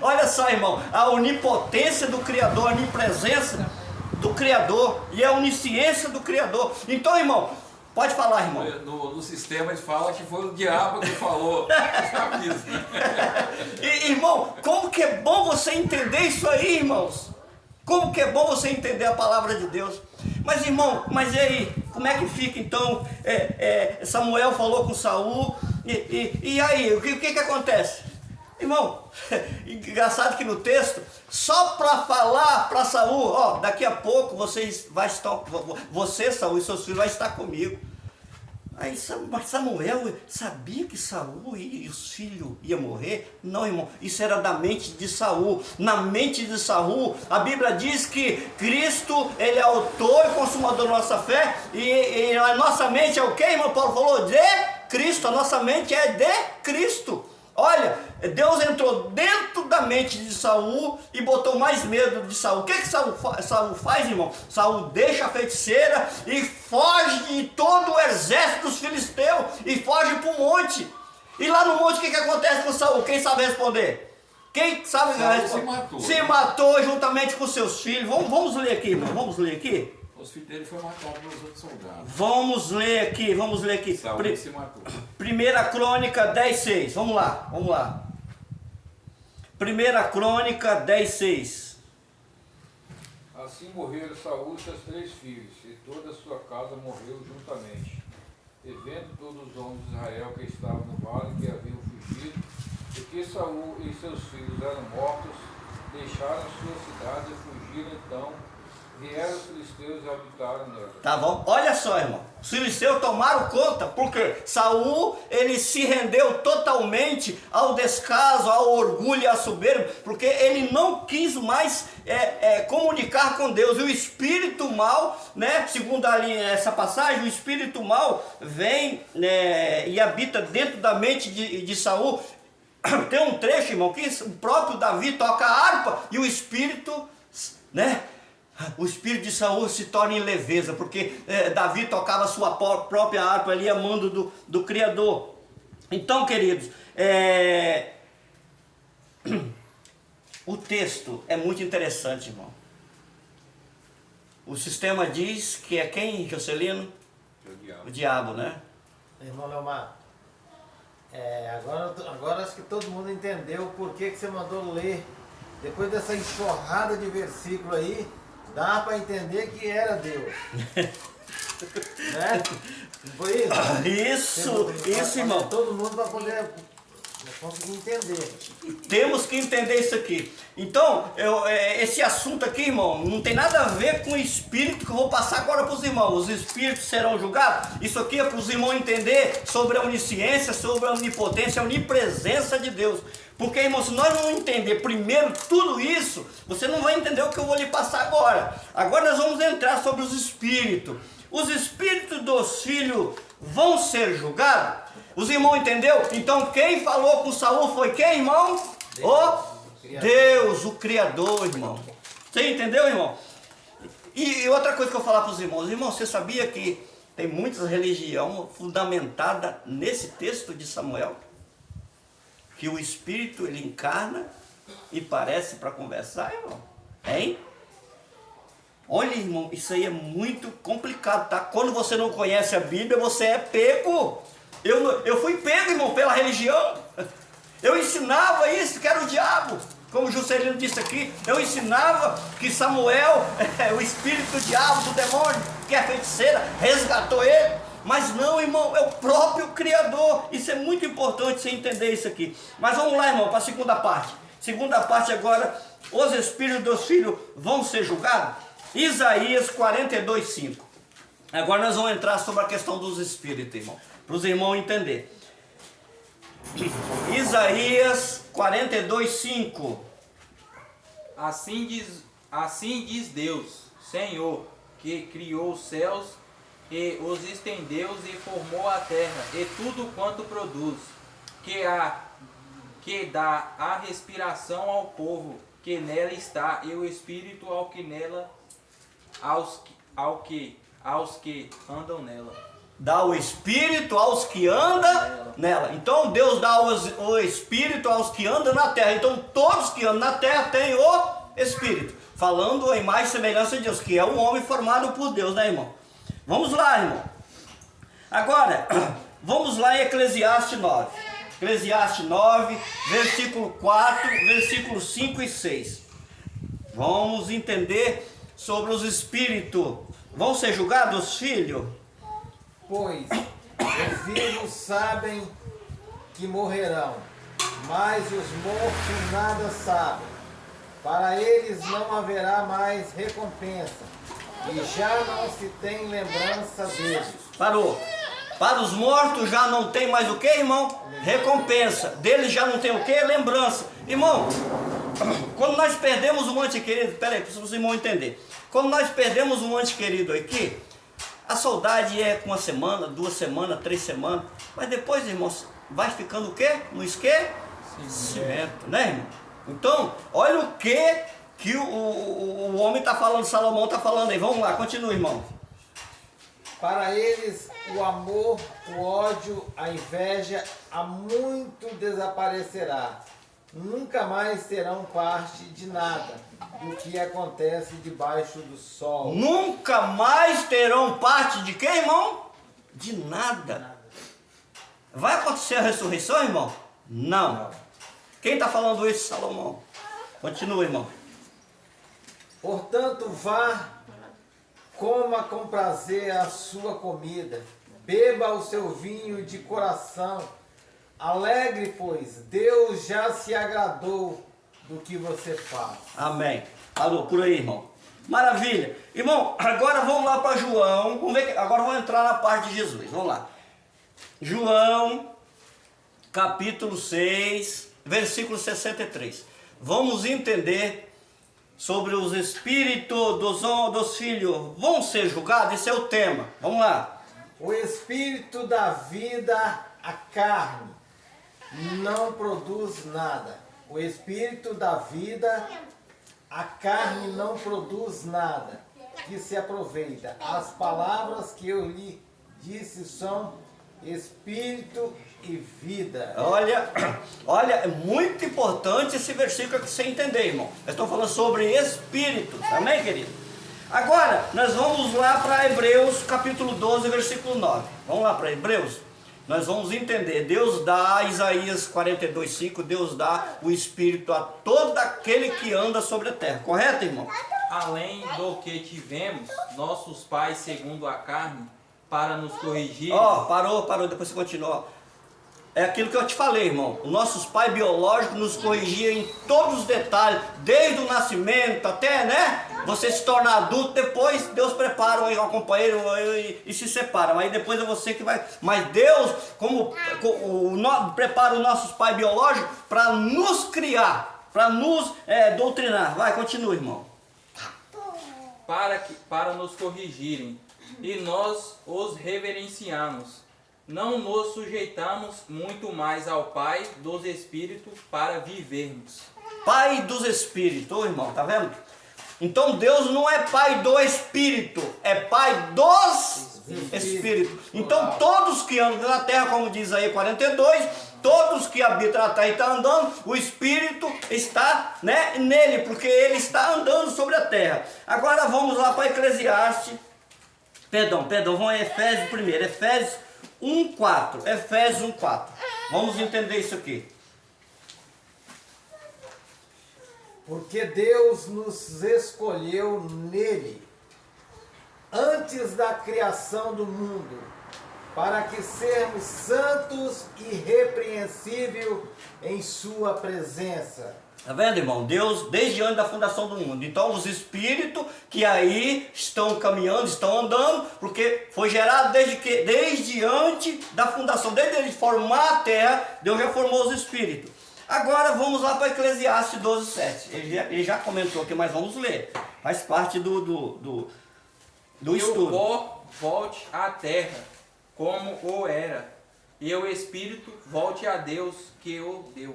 Olha só, irmão, a onipotência do Criador, a onipresença do Criador e a onisciência do Criador. Então, irmão, Pode falar, irmão.
No sistema eles falam que foi o diabo que falou.
Irmão, como que é bom você entender isso aí, irmãos? Como que é bom você entender a palavra de Deus. Mas, irmão, mas e aí? Como é que fica então? Samuel falou com Saul, e aí? O que acontece? Irmão, engraçado que no texto, só para falar para Saul, ó, daqui a pouco você, Saul, e seus filhos vai estar comigo. Aí Samuel sabia que Saul e os filhos iam morrer? Não, irmão, isso era da mente de Saul. Na mente de Saul, a Bíblia diz que Cristo, ele é autor e consumador da nossa fé, e a nossa mente é o que, irmão Paulo falou? De Cristo, a nossa mente é de Cristo. Olha, Deus entrou dentro da mente de Saul e botou mais medo de Saul. O que Saul faz, irmão? Saul deixa a feiticeira e foge de todo o exército dos filisteus e foge para o monte. E lá no monte o que acontece com Saul? Quem sabe responder? Quem sabe responder? Se matou juntamente com seus filhos. Vamos ler aqui, irmão. Vamos ler aqui.
Os filhos dele foram matados pelos outros soldados.
Vamos ler aqui.
Saul se matou.
1 Crônica 10:6. Vamos lá. 1 Crônica 10:6.
Assim morreram Saul e seus 3 filhos, e toda a sua casa morreu juntamente. E vendo todos os homens de Israel que estavam no vale, que haviam fugido, porque Saul e seus filhos eram mortos, deixaram sua cidade e fugiram então. Vieram os filisteus e habitaram nela.
Tá bom? Olha só, irmão. Os filisteus tomaram conta, porque Saul, ele se rendeu totalmente ao descaso, ao orgulho e à soberba, porque ele não quis mais comunicar com Deus. E o espírito mal, né, segundo ali essa passagem, o espírito mal vem, né, e habita dentro da mente de Saul. Tem um trecho, irmão, que o próprio Davi toca a harpa e o espírito, né? O espírito de Saul se torna em leveza, porque Davi tocava a sua própria harpa ali, amando do Criador. Então, queridos, o texto é muito interessante, irmão. O sistema diz que é quem, Jocelino? O diabo, né?
Irmão Leomar, agora acho que todo mundo entendeu por que você mandou ler. Depois dessa enxurrada de versículo aí, dá para entender que era Deus. Né? Não foi isso?
Isso, irmão.
Todo mundo vai poder conseguir entender.
Temos que entender isso aqui. Então, esse assunto aqui, irmão, não tem nada a ver com o espírito que eu vou passar agora para os irmãos. Os espíritos serão julgados. Isso aqui é para os irmãos entender sobre a onisciência, sobre a onipotência, a onipresença de Deus. Porque, irmão, se nós não entender primeiro tudo isso, você não vai entender o que eu vou lhe passar agora. Agora nós vamos entrar sobre os espíritos. Os espíritos dos filhos vão ser julgados? Os irmãos entendeu? Então quem falou com Saul foi quem, irmão? Deus, o Criador, irmão. Você entendeu, irmão? E outra coisa que eu vou falar para os irmãos. Irmão, você sabia que tem muitas religiões fundamentadas nesse texto de Samuel? Que o Espírito, ele encarna e parece para conversar, irmão. Hein? Olha, irmão, isso aí é muito complicado, tá? Quando você não conhece a Bíblia, você é pego. Eu fui pego, irmão, pela religião. Eu ensinava isso, que era o diabo. Como o Juscelino disse aqui, eu ensinava que Samuel, o espírito do diabo, do demônio, que é feiticeira, resgatou ele. Mas não, irmão, é o próprio Criador. Isso é muito importante você entender isso aqui. Mas vamos lá, irmão, para a segunda parte. Segunda parte agora, os espíritos dos filhos vão ser julgados? Isaías 42:5. Agora nós vamos entrar sobre a questão dos espíritos, irmão, para os irmãos entenderem. Isaías 42:5.
Assim diz Deus, Senhor, que criou os céus e os estendeu e formou a terra e tudo quanto produz, que dá a respiração ao povo que nela está e o espírito ao que nela aos que andam nela.
Dá o espírito aos que andam nela. Então Deus dá o espírito aos que andam na terra. Então todos que andam na terra têm o espírito, falando a imagem e semelhança de Deus, que é um homem formado por Deus, né, irmão? Vamos lá, irmão. Agora, vamos lá em Eclesiastes 9. Eclesiastes 9, versículo 4, versículos 5 e 6. Vamos entender sobre os espíritos. Vão ser julgados os filhos?
Pois os vivos sabem que morrerão, mas os mortos nada sabem. Para eles não haverá mais recompensa, e já não se tem lembrança deles.
Parou. Para os mortos já não tem mais o que, irmão? Recompensa. Deles já não tem o que? Lembrança. Irmão, quando nós perdemos um ente querido, peraí, para os irmãos entenderem. Quando nós perdemos um ente querido aqui, a saudade é com 1 semana, 2 semanas, 3 semanas. Mas depois, irmãos, vai ficando o quê? No esquecimento, né, irmão? Então, olha o que o homem está falando, Salomão está falando aí. Vamos lá, continua, irmão.
Para eles, o amor, o ódio, a inveja, há muito desaparecerá. Nunca mais terão parte de nada do que acontece debaixo do sol.
Nunca mais terão parte de quê, irmão? De nada. Vai acontecer a ressurreição, irmão? Não. Quem está falando isso, Salomão? Continua, irmão.
Portanto, vá, coma com prazer a sua comida, beba o seu vinho de coração, alegre, pois Deus já se agradou do que você faz.
Amém. Falou por aí, irmão. Maravilha. Irmão, agora vamos lá para João. Vamos ver, agora vamos entrar na parte de Jesus. Vamos lá. João, capítulo 6, versículo 63. Vamos entender sobre os espíritos dos filhos. Vão ser julgados? Esse é o tema. Vamos lá.
O espírito da vida, a carne, não produz nada. O espírito da vida, a carne não produz nada que se aproveita. As palavras que eu lhe disse são espírito e vida.
Olha, é muito importante esse versículo que você entender, irmão. Eu estou falando sobre espírito, amém, querido? Agora, nós vamos lá para Hebreus, capítulo 12, versículo 9. Vamos lá para Hebreus. Nós vamos entender. Deus dá, Isaías 42, 5, Deus dá o espírito a todo aquele que anda sobre a terra. Correto, irmão?
Além do que tivemos, nossos pais, segundo a carne, para nos corrigir.
Parou, depois você continua. É aquilo que eu te falei, irmão. Os nossos pais biológicos nos corrigiam em todos os detalhes, desde o nascimento até, né? Você se tornar adulto, depois Deus prepara um companheiro e se separa. Mas depois é você que vai. Mas Deus, prepara os nossos pais biológicos para nos criar, para nos doutrinar. Vai, continua, irmão.
Para nos corrigirem, e nós os reverenciamos. Não nos sujeitamos muito mais ao Pai dos Espíritos para vivermos.
Pai dos Espíritos, irmão, tá vendo? Então Deus não é Pai do Espírito, é Pai dos Espíritos. Então todos que andam na terra, como diz aí 42, todos que habitam na terra e estão andando, o Espírito está, né, nele, porque ele está andando sobre a terra. Agora vamos lá para Eclesiastes. Perdão, vamos a Efésios primeiro. Efésios 1:4. Efésios 1:4. Vamos entender isso aqui.
Porque Deus nos escolheu nele, antes da criação do mundo, para que sermos santos e irrepreensíveis em sua presença.
Tá vendo, irmão? Deus, desde antes da fundação do mundo. Então, os espíritos que aí estão caminhando, estão andando, porque foi gerado desde antes da fundação, desde ele formar a terra, Deus já formou os espíritos. Agora, vamos lá para Eclesiastes 12:7. Ele já comentou aqui, mas vamos ler. Faz parte do estudo.
E o pó volte à terra, como o era, e o espírito volte a Deus que o deu.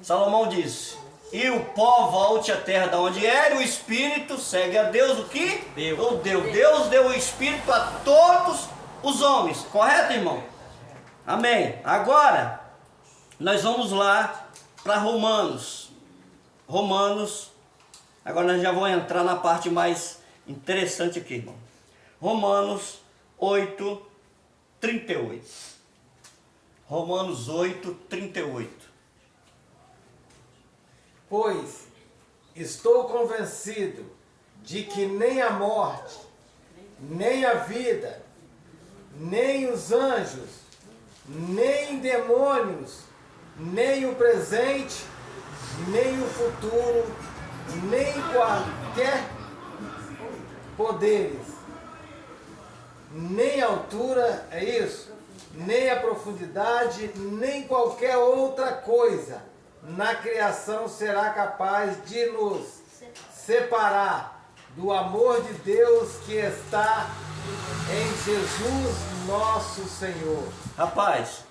Salomão disse: e o pó volte à terra da onde era, e o espírito segue a Deus o que? Deu. Deus deu o espírito a todos os homens, correto, irmão? Amém. Agora nós vamos lá para Romanos. Agora nós já vamos entrar na parte mais interessante aqui, irmão. Romanos 8, 38. Romanos 8, 38.
Pois estou convencido de que nem a morte, nem a vida, nem os anjos, nem demônios, nem o presente, nem o futuro, nem qualquer poderes, nem a altura, é isso? Nem a profundidade, nem qualquer outra coisa na criação será capaz de nos separar do amor de Deus que está em Jesus nosso Senhor.
Rapaz,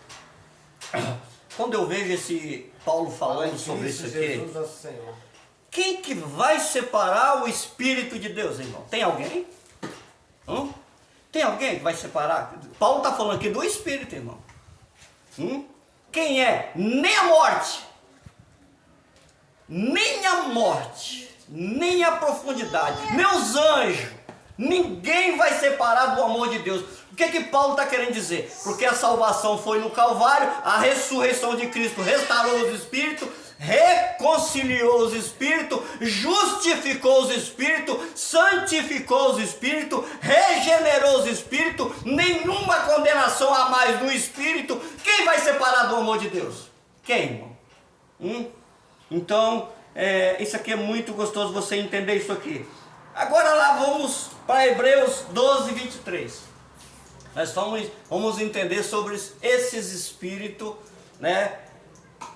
quando eu vejo esse Paulo falando sobre isso aqui,
Jesus nosso Senhor.
quem que vai separar o Espírito de Deus, irmão? Tem alguém? Tem alguém que vai separar? Paulo está falando aqui do Espírito, irmão. Quem é? Nem a morte, nem a profundidade, nem os anjos, ninguém vai separar do amor de Deus. O que Paulo está querendo dizer? Porque a salvação foi no Calvário, a ressurreição de Cristo restaurou os espíritos, reconciliou os espíritos, justificou os espíritos, santificou os espíritos, regenerou os espíritos, nenhuma condenação a mais do espírito. Quem vai separar do amor de Deus? Quem, irmão? Então, isso aqui é muito gostoso você entender isso aqui. Agora lá vamos para Hebreus 12, 23. Nós vamos entender sobre esses espíritos, né?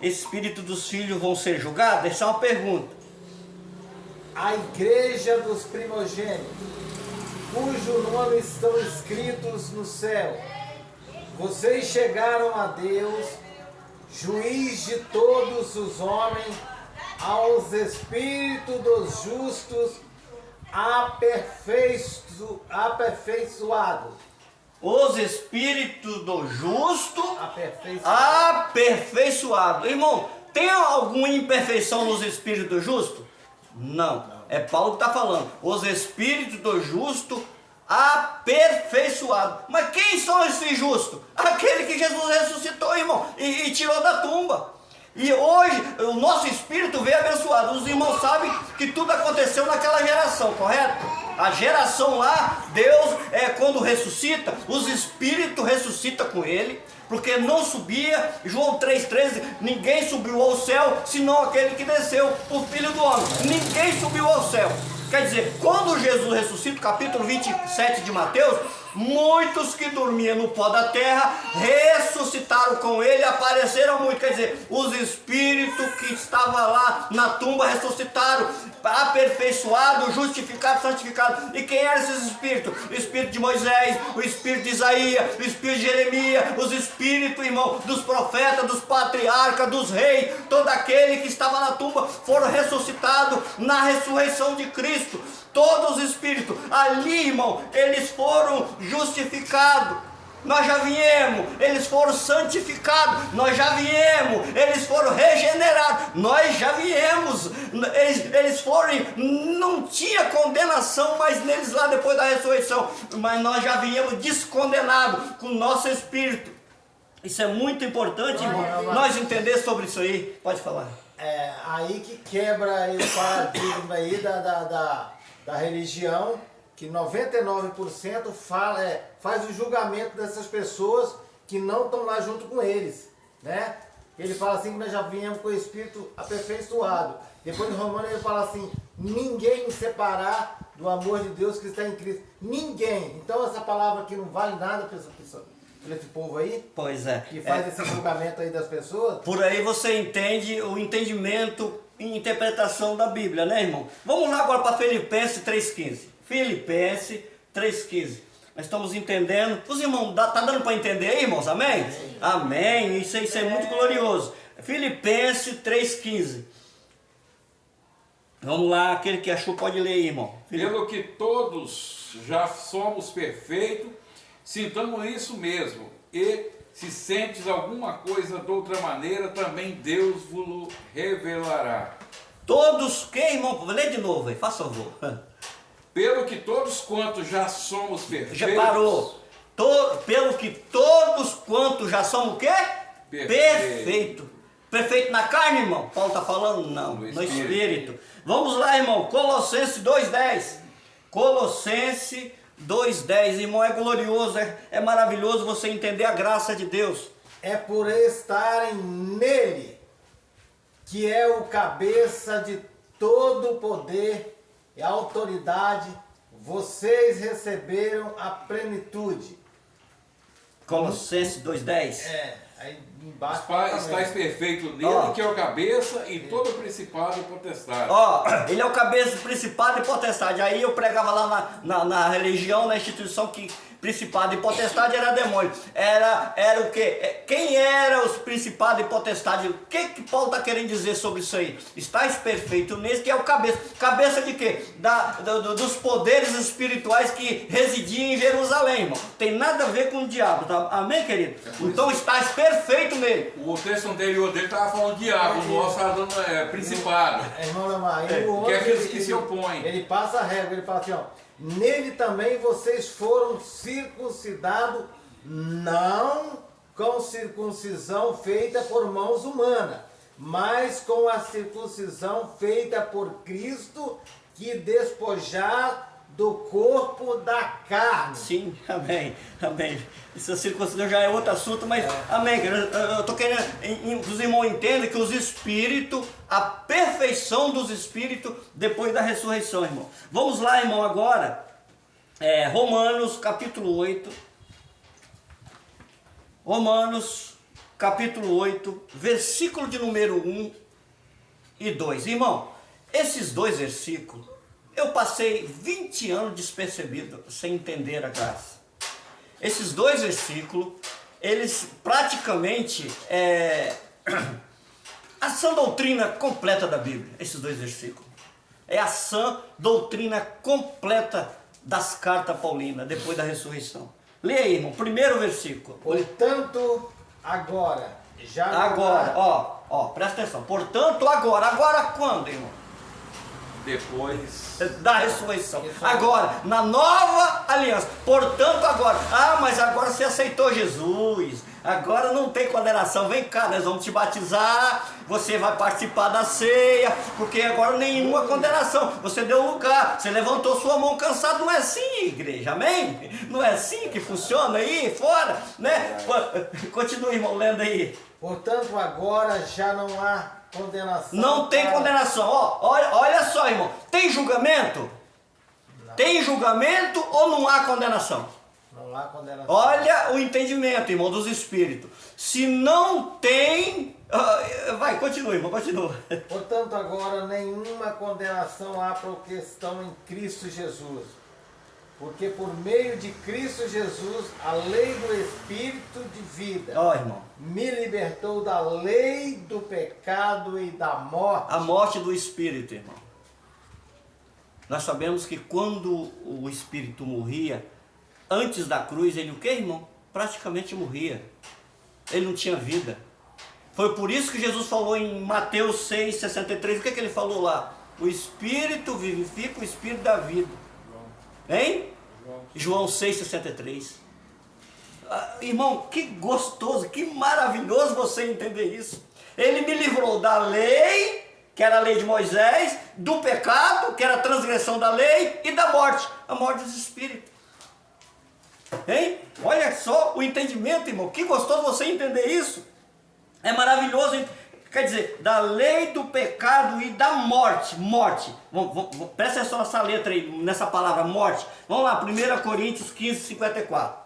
Espírito dos filhos vão ser julgados? Essa é uma pergunta.
A igreja dos primogênitos, cujo nome estão escritos no céu. Vocês chegaram a Deus, juiz de todos os homens, aos espíritos dos justos, aperfeiçoados.
Os espíritos do justo aperfeiçoado. Irmão, tem alguma imperfeição nos espíritos do justo? Não. É Paulo que está falando. Os espíritos do justo aperfeiçoado. Mas quem são esses justos? Aquele que Jesus ressuscitou, irmão, e tirou da tumba. E hoje o nosso espírito veio abençoado. Os irmãos sabem que tudo aconteceu naquela geração, correto? A geração lá, Deus, quando ressuscita, os espíritos ressuscitam com ele, porque não subia, João 3,13, ninguém subiu ao céu, senão aquele que desceu, o Filho do Homem. Ninguém subiu ao céu. Quer dizer, quando Jesus ressuscita, capítulo 27 de Mateus, muitos que dormiam no pó da terra ressuscitaram com ele, apareceram muito. Quer dizer, os espíritos que estavam lá na tumba ressuscitaram, aperfeiçoados, justificados, santificados. E quem eram esses espíritos? O espírito de Moisés, o espírito de Isaías, o espírito de Jeremias, os espíritos, irmão, dos profetas, dos patriarcas, dos reis, todo aquele que estava na tumba foram ressuscitados na ressurreição de Cristo. Todos os espíritos ali, irmão, eles foram justificados. Nós já viemos, eles foram santificados, nós já viemos, eles foram regenerados, nós já viemos, eles foram, não tinha condenação mais neles lá depois da ressurreição, mas nós já viemos descondenados com o nosso espírito. Isso é muito importante, irmão, nós entender sobre isso aí. Pode falar.
É aí que quebra esse paradigma aí da religião, que 99% faz o julgamento dessas pessoas que não estão lá junto com eles, né? Ele fala assim que nós já viemos com o espírito aperfeiçoado. Depois em Romanos ele fala assim, ninguém nos separar do amor de Deus que está em Cristo. Ninguém. Então essa palavra aqui não vale nada para esse povo aí?
Pois é.
Que faz esse julgamento aí das pessoas?
Por aí você entende o entendimento e interpretação da Bíblia, né, irmão? Vamos lá agora para Filipenses 3,15. Filipenses 3,15. Nós estamos entendendo. Os irmãos, tá dando para entender aí, irmãos? Amém? Amém. Isso é muito glorioso. Filipenses 3,15. Vamos lá, aquele que achou pode ler aí, irmão.
Pelo que todos já somos perfeitos, sintamos isso mesmo. E se sentes alguma coisa de outra maneira, também Deus vos revelará.
Todos que, irmão? Lê de novo aí, faça favor.
Pelo que todos quantos já somos perfeitos.
Já parou. pelo que todos quantos já são o quê? Perfeito. Perfeito na carne, irmão? Paulo está falando? Não, no espírito. Vamos lá, irmão. Colossenses 2,10. Colossenses 2,10. Irmão, é glorioso, é maravilhoso você entender a graça de Deus.
É por estarem nele, que é o cabeça de todo o poder e autoridade, vocês receberam a plenitude.
Colossenses 2,10.
Aí embaixo.
Estais perfeito nele, que é o cabeça e todo principado e potestade.
Ele é o cabeça, principado e potestade. Aí eu pregava lá na religião, na instituição, que principado e potestade era demônio. Era o quê? Quem era os principados e potestade? O que Paulo está querendo dizer sobre isso aí? Estais perfeito nele, que é o cabeça. Cabeça de quê? Dos poderes espirituais que residiam em Jerusalém, irmão. Tem nada a ver com o diabo, tá? Amém, querido? Então estais perfeito nele.
O texto anterior dele estava falando diabo, o nosso estava dando principado.
Irmão Lamar,
que é aqueles que se opõem.
Ele passa a régua, ele fala assim, ó. Nele também vocês foram circuncidados, não com circuncisão feita por mãos humanas, mas com a circuncisão feita por Cristo, que despojar do corpo da carne.
Sim, amém, amém. Essa circuncisão já é outro assunto, mas amém. Eu estou querendo que os irmãos entendam que os espíritos, a perfeição dos espíritos depois da ressurreição, irmão. Vamos lá, irmão, agora. Romanos capítulo 8. Romanos capítulo 8, versículo de número 1 e 2. Irmão, esses dois versículos, eu passei 20 anos despercebido, sem entender a graça. Esses dois versículos, eles praticamente a sã doutrina completa da Bíblia, esses dois versículos. É a sã doutrina completa das cartas paulinas, depois da ressurreição. Leia aí, irmão, primeiro versículo.
Portanto, agora,
presta atenção. Portanto, agora quando, irmão?
Depois
da ressurreição. Agora, na nova aliança. Portanto, agora. Mas agora você aceitou Jesus. Agora não tem condenação. Vem cá, nós vamos te batizar. Você vai participar da ceia. Porque agora nenhuma condenação. Você deu lugar. Você levantou sua mão cansado. Não é assim, igreja. Amém? Não é assim que funciona aí fora, né? Continue, irmão, lendo aí.
Portanto, agora já não há condenação.
Não tem condenação. Olha só, irmão. Tem julgamento? Não. Tem julgamento ou não há condenação?
Não há condenação.
Olha o entendimento, irmão, dos espíritos. Se não tem... Vai, continua, irmão, continua.
Portanto, agora nenhuma condenação há para os que estão em Cristo Jesus. Porque por meio de Cristo Jesus, a lei do Espírito de vida
irmão,
me libertou da lei do pecado e da morte.
A morte do Espírito, irmão. Nós sabemos que quando o Espírito morria, antes da cruz, ele o que, irmão? Praticamente morria. Ele não tinha vida. Foi por isso que Jesus falou em Mateus 6,63. O que ele falou lá? O Espírito vivifica o Espírito da vida. Hein? João 6,63. Irmão, que gostoso, que maravilhoso você entender isso. Ele me livrou da lei, que era a lei de Moisés, do pecado, que era a transgressão da lei, e da morte, a morte dos espíritos. Hein? Olha só o entendimento, irmão. Que gostoso você entender isso. É maravilhoso. Quer dizer, da lei do pecado e da morte. Morte. Presta atenção nessa letra aí, nessa palavra morte. Vamos lá, 1 Coríntios 15, 54.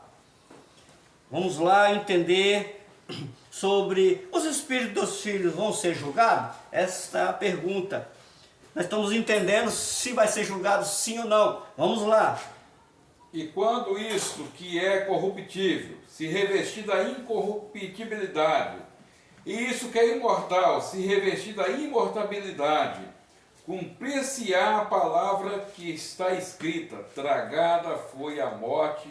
Vamos lá entender sobre os espíritos dos filhos vão ser julgados? Essa é a pergunta. Nós estamos entendendo se vai ser julgado sim ou não. Vamos lá.
E quando isto que é corruptível se revestir da incorruptibilidade, e isso que é imortal se revestir da imortabilidade, cumprir-se-á a palavra que está escrita: tragada foi a morte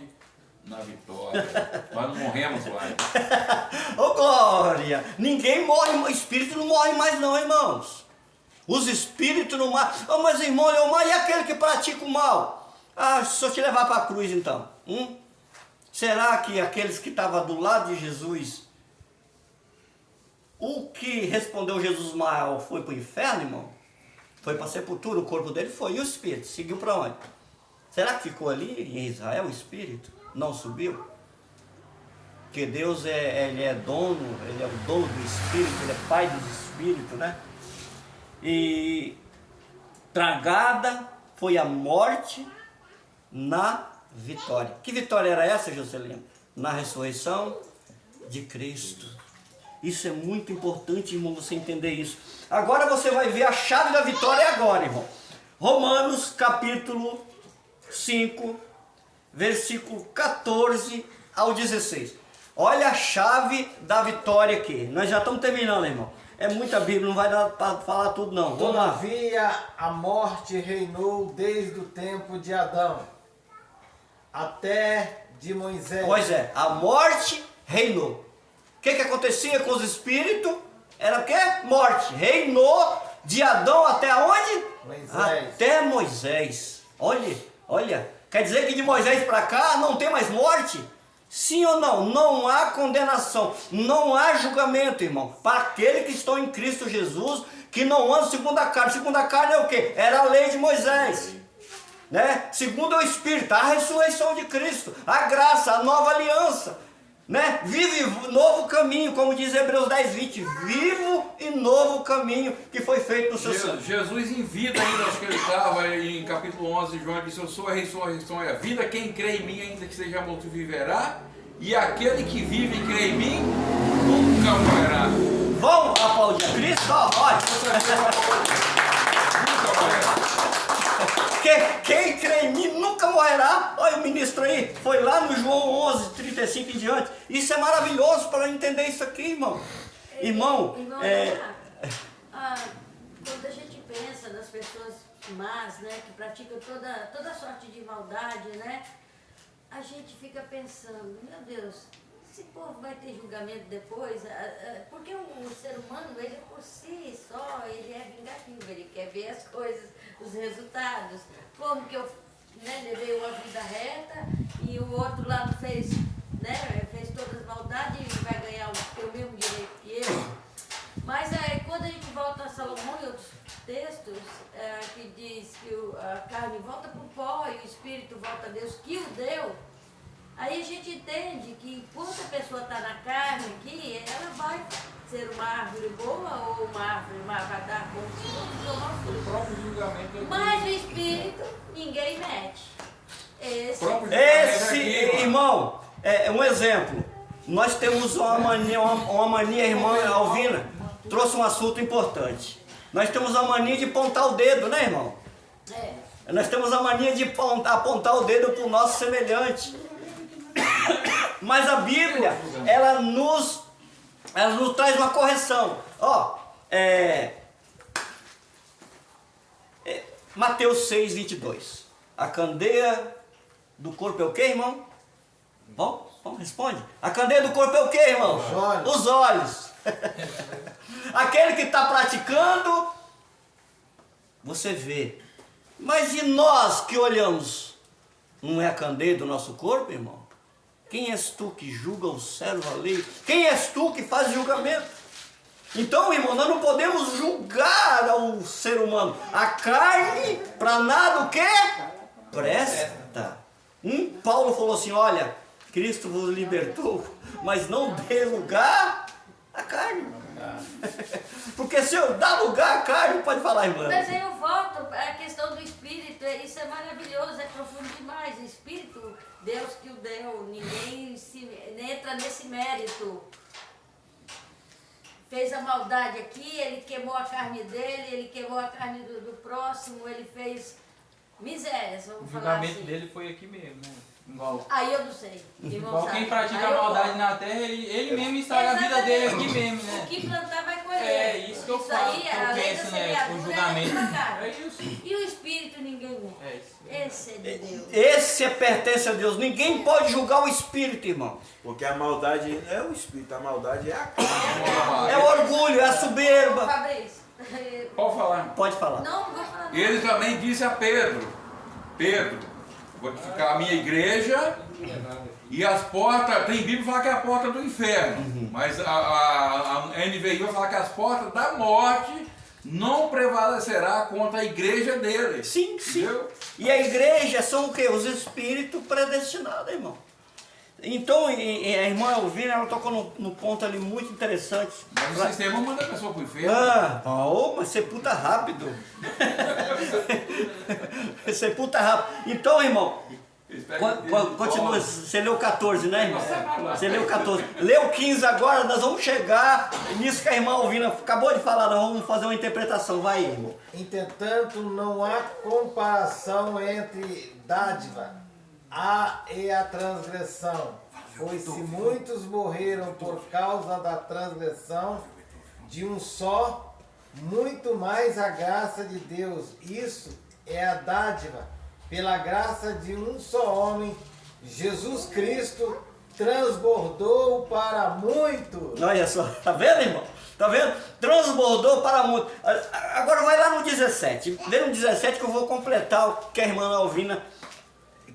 na vitória. Nós não morremos mais.
Ô glória! Ninguém morre, o espírito não morre mais não, irmãos. Os espíritos não morrem. Mas irmão, e aquele que pratica o mal? Se eu te levar para a cruz então? Será que aqueles que estavam do lado de Jesus, o que respondeu Jesus mal foi para o inferno, irmão? Foi para a sepultura, o corpo dele foi. E o espírito? Seguiu para onde? Será que ficou ali em Israel o espírito? Não subiu? Porque Deus ele é dono, ele é o dono do espírito, ele é pai dos espíritos, né? E tragada foi a morte na vitória. Que vitória era essa, Joselino? Na ressurreição de Cristo. Isso é muito importante, irmão, você entender isso. Agora você vai ver a chave da vitória agora, irmão. Romanos capítulo 5, versículo 14 ao 16. Olha a chave da vitória aqui. Nós já estamos terminando, irmão. É muita Bíblia, não vai dar para falar tudo não. Vamos lá.
Todavia a morte reinou desde o tempo de Adão até de Moisés.
Pois é, a morte reinou. O que acontecia com os espíritos? Era o quê? Morte. Reinou de Adão até onde?
Moisés.
Até Moisés. Olha. Quer dizer que de Moisés para cá não tem mais morte? Sim ou não? Não há condenação. Não há julgamento, irmão. Para aquele que estão em Cristo Jesus, que não anda segundo a carne. Segundo a carne é o quê? Era a lei de Moisés. Né? Segundo o Espírito, a ressurreição de Cristo, a graça, a nova aliança, né? Vive novo caminho, como diz Hebreus 10, 20, vivo e novo caminho que foi feito no seu sangue.
Jesus em vida ainda, acho que ele estava em capítulo 11 de João, disse: eu sou a ressurreição e a vida, quem crê em mim, ainda que seja morto, viverá, e aquele que vive e crê em mim, nunca morrerá.
Vamos aplaudir a Cristo? Olha.
Nunca morrerá.
Quem crê em mim nunca morrerá. Olha, o ministro aí foi lá no João 11, 35 em diante. Isso é maravilhoso para entender isso aqui, irmão. Irmão,
quando a gente pensa nas pessoas más, né, que praticam toda sorte de maldade, né, a gente fica pensando, meu Deus, esse povo vai ter julgamento depois? Porque o ser humano, ele por si só, ele é vingativo, ele quer ver as coisas, os resultados. Como que eu levei uma vida reta e o outro lado fez todas as maldades e vai ganhar o mesmo direito que eu. Mas quando a gente volta a Salomão e outros textos, que diz que a carne volta para o pó e o espírito volta a Deus que o deu, aí a gente entende que enquanto a pessoa está na carne aqui, ela vai ser uma árvore boa ou uma árvore má, vai dar bom fruto ou mau fruto.
O próprio julgamento é
Mas o espírito, ninguém mete.
Esse irmão, um exemplo. Nós temos uma mania, irmã Alvina, trouxe um assunto importante. Nós temos a mania de apontar o dedo, né, irmão? Nós temos a mania de apontar o dedo para o nosso semelhante. Mas a Bíblia, ela nos traz uma correção. Mateus 6, 22. A candeia do corpo é o quê, irmão? Vamos, responde. A candeia do corpo é o quê, irmão? Os olhos. Aquele que está praticando, você vê. Mas e nós que olhamos? Não é a candeia do nosso corpo, irmão? Quem és tu que julga o servo alheio? Quem és tu que faz julgamento? Então, irmão, nós não podemos julgar o ser humano. A carne, para nada o quê? Presta. Paulo falou assim, olha, Cristo vos libertou, mas não dê lugar à carne. Porque se eu dar lugar à carne, pode falar, irmã.
Mas aí eu volto à questão do espírito, isso é maravilhoso, é profundo demais. O espírito, Deus que o deu, ninguém entra nesse mérito. Fez a maldade aqui, ele queimou a carne dele, ele queimou a carne do próximo, ele fez misérias, vamos falar assim.
O julgamento dele foi aqui mesmo, né? Igual.
Aí eu não sei.
Igual quem pratica a maldade na terra, ele mesmo estraga a vida dele aqui mesmo, né?
O que plantar vai colher.
É isso que eu falo,
Aí,
que eu
a lei
penso,
da
né?
semeadura
O julgamento.
É isso. E o espírito ninguém vê.
É isso.
Esse é de Deus.
Esse pertence a Deus. Ninguém pode julgar o espírito, irmão.
Porque a maldade não é o espírito, a maldade é a carne.
É o orgulho, é a soberba.
Fabrício.
Pode falar.
Pode falar.
Não vou falar nada.
Ele também disse a Pedro, fortificar a minha igreja. E as portas, tem Bíblia que fala que é a porta do inferno, mas a NVI vai falar que as portas da morte não prevalecerá contra a igreja dele.
Sim, sim.
Entendeu?
E a igreja são o quê? Os espíritos predestinados, irmão. Então, a irmã Elvina, ela tocou no ponto ali muito interessante.
Mas o sistema manda a pessoa para o inferno.
Mas sepulta rápido. Sepulta rápido. Então, irmão, continua, você leu 14, né, irmão? Você leu 14. Leu 15 agora, nós vamos chegar nisso que a irmã Alvina acabou de falar, nós vamos fazer uma interpretação. Vai, irmão.
Entretanto, não há comparação entre dádiva e a transgressão, pois se muitos morreram por causa da transgressão de um só, muito mais a graça de Deus. Isso é a dádiva, pela graça de um só homem, Jesus Cristo, transbordou para muito.
Olha só, tá vendo, irmão? Tá vendo? Transbordou para muito. Agora vai lá no 17. Vê no 17 que eu vou completar o que a irmã Alvina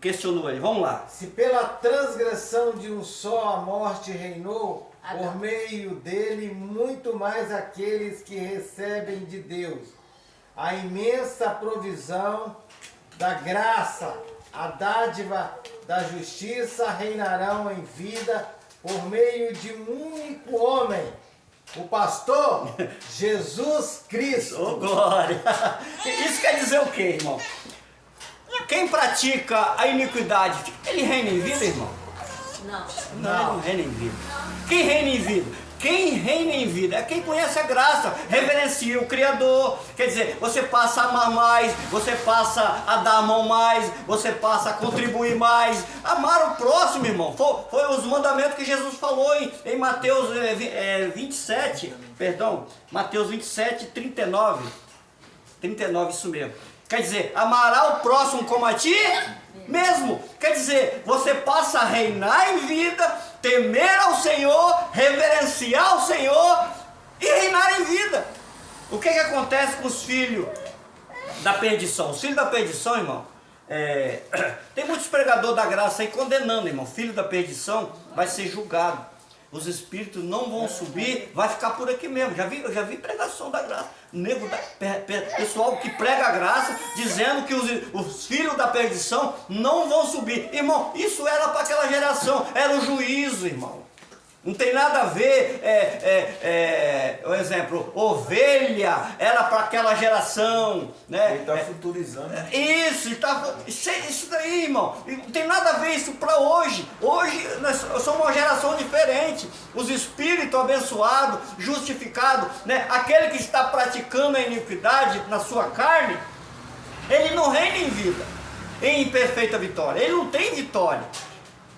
questionou ele. Vamos lá.
Se pela transgressão de um só a morte reinou, por meio dele muito mais aqueles que recebem de Deus a imensa provisão da graça, a dádiva da justiça reinarão em vida por meio de um único homem, o pastor Jesus Cristo.
Oh, glória! Isso quer dizer o quê, irmão? Quem pratica a iniquidade, ele reina em vida, irmão?
Não.
Não, ele não reina em vida. Quem reina em vida? Quem reina em vida é quem conhece a graça, reverencia o Criador. Quer dizer, você passa a amar mais, você passa a dar a mão mais, você passa a contribuir mais. Amar o próximo, irmão. Foi os mandamentos que Jesus falou em Mateus 27, perdão, Mateus 27, 39. 39, isso mesmo. Quer dizer, amará o próximo como a ti mesmo. Quer dizer, você passa a reinar em vida, temer ao Senhor, reverenciar o Senhor e reinar em vida. O que acontece com os filhos da perdição? Os filhos da perdição, irmão, tem muitos pregadores da graça aí condenando, irmão. Filho da perdição vai ser julgado. Os espíritos não vão subir, vai ficar por aqui mesmo. Eu já vi pregação da graça. Pessoal que prega a graça, dizendo que os filhos da perdição não vão subir. Irmão, isso era para aquela geração, era o juízo, irmão. Não tem nada a ver, o exemplo, ovelha era para aquela geração, né?
Ele está futurizando.
Isso daí, irmão, não tem nada a ver isso para hoje. Hoje nós somos uma geração diferente. Os espíritos abençoados, justificados, né? Aquele que está praticando a iniquidade na sua carne, ele não reina em vida, em perfeita vitória. Ele não tem vitória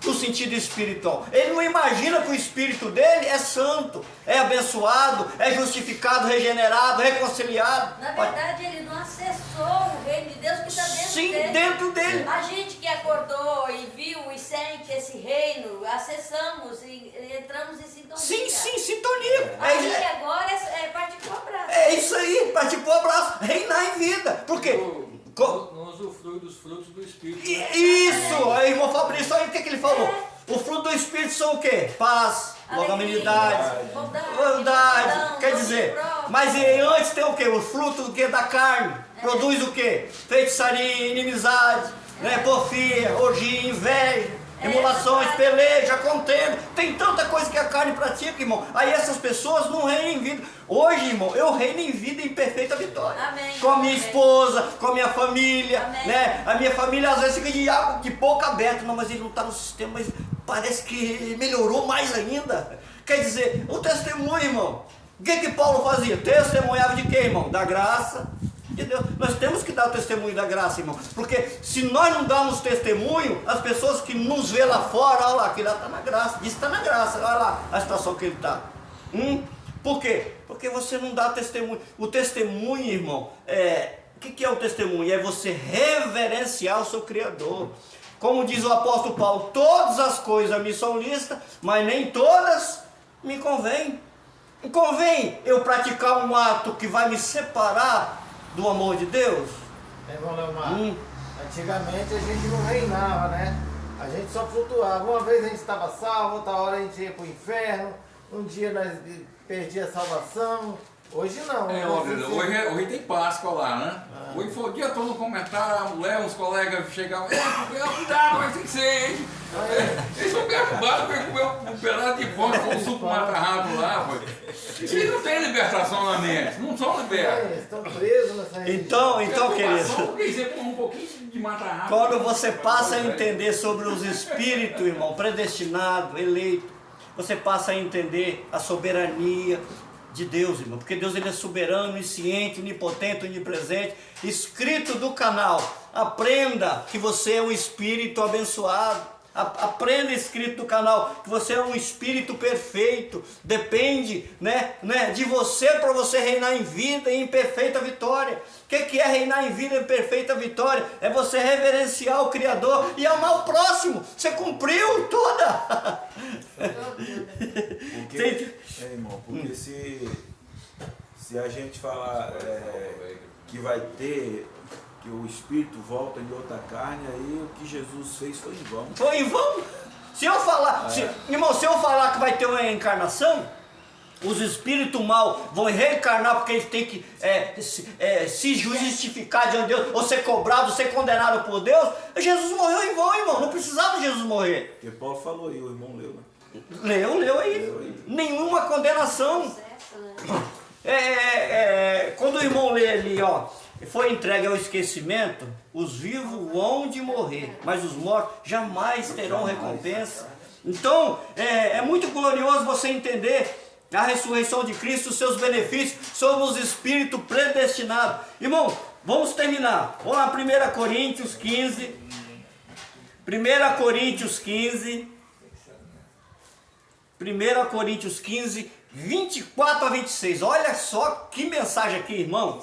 no sentido espiritual. Ele não imagina que o espírito dele é santo, é abençoado, é justificado, regenerado, reconciliado.
Na verdade, ele não acessou o reino de Deus que está dentro
Sim,
dele.
dentro dele.
A gente que acordou e viu e sente esse reino, acessamos e entramos em sintonia.
Sim, sintonia.
Aí agora é partir pro abraço.
É isso aí, partir pro abraço, reinar em vida. Por quê?
Não usufrui dos frutos do Espírito.
Isso! Aí, irmão Fabrício, aí o que ele falou? O fruto do Espírito são o quê? Paz, longanimidade, bondade. Quer dizer, mas antes tem o quê? O fruto do quê? Da carne. Produz o quê? Feitiçaria, inimizade, né? Porfia, orgia, inveja, emulações, peleja, contenda. Tem tanta coisa que a carne pratica, irmão. Aí essas pessoas não reinam em vida. Hoje, irmão, eu reino em vida em perfeita vitória.
Amém.
Com a minha esposa, com a minha família,
Amém.
né? A minha família às vezes fica de boca aberta. Não, mas ele não está no sistema, mas parece que ele melhorou mais ainda. Quer dizer, o testemunho, irmão. O que Paulo fazia? Testemunhava de quê, irmão? Da graça de Deus. Nós temos que dar o testemunho da graça, irmão. Porque se nós não damos testemunho, as pessoas que nos vê lá fora, olha lá, aquele lá está na graça. Diz que está na graça, olha lá a situação que ele está. Por quê? Porque você não dá testemunho. O testemunho, irmão, o que é o testemunho? É você reverenciar o seu Criador. Como diz o apóstolo Paulo, todas as coisas me são lícitas, mas nem todas me convêm. Convém eu praticar um ato que vai me separar do amor de Deus?
Irmão Leomar, Antigamente a gente não reinava, né? A gente só flutuava. Uma vez a gente estava salvo, outra hora a gente ia para o inferno, um dia nós perdia a salvação. Hoje não.
Hoje tem Páscoa lá, né? Hoje foi o dia todo comentar, a mulher, os colegas chegavam, cuidado, mas tem que ser, hein? Eles são perturbados porque comeu um pedaço de pão com o suco matarrado lá, pô. Eles não têm libertação na mente, não são libertos.
Eles estão presos nessa religião.
Então, querido,
Porque você come um pouquinho de matarrado.
quando você passa a entender sobre os espíritos, irmão, predestinado, eleito, você passa a entender a soberania de Deus, irmão, porque Deus ele é soberano, onisciente, onipotente, onipresente. Escrito do canal, aprenda que você é um espírito abençoado. Aprenda escrito do canal que você é um espírito perfeito. Depende, né, de você para você reinar em vida e em perfeita vitória. O que é reinar em vida e em perfeita vitória? É você reverenciar o Criador e amar o próximo. Você cumpriu toda.
Porque, irmão, porque se a gente falar que vai ter, que o Espírito volta em outra carne, aí o que Jesus fez foi em vão.
Foi em vão? Se eu falar, irmão, se eu falar que vai ter uma reencarnação, os espíritos mal vão reencarnar porque eles têm que se justificar diante de Deus, ou ser cobrado, ser condenado por Deus. Jesus morreu em vão, irmão. Não precisava Jesus morrer.
Porque Paulo falou aí, o irmão leu, né?
Leu aí. Nenhuma condenação. Quando o irmão lê ali, ó, foi entregue ao esquecimento, os vivos hão de morrer, mas os mortos jamais terão recompensa. Então, é muito glorioso você entender a ressurreição de Cristo, os seus benefícios sobre os espíritos predestinados. Irmão, vamos terminar. Vamos lá, 1 Coríntios 15. 1 Coríntios 15. 1 Coríntios 15, 24 a 26. Olha só que mensagem aqui, irmão.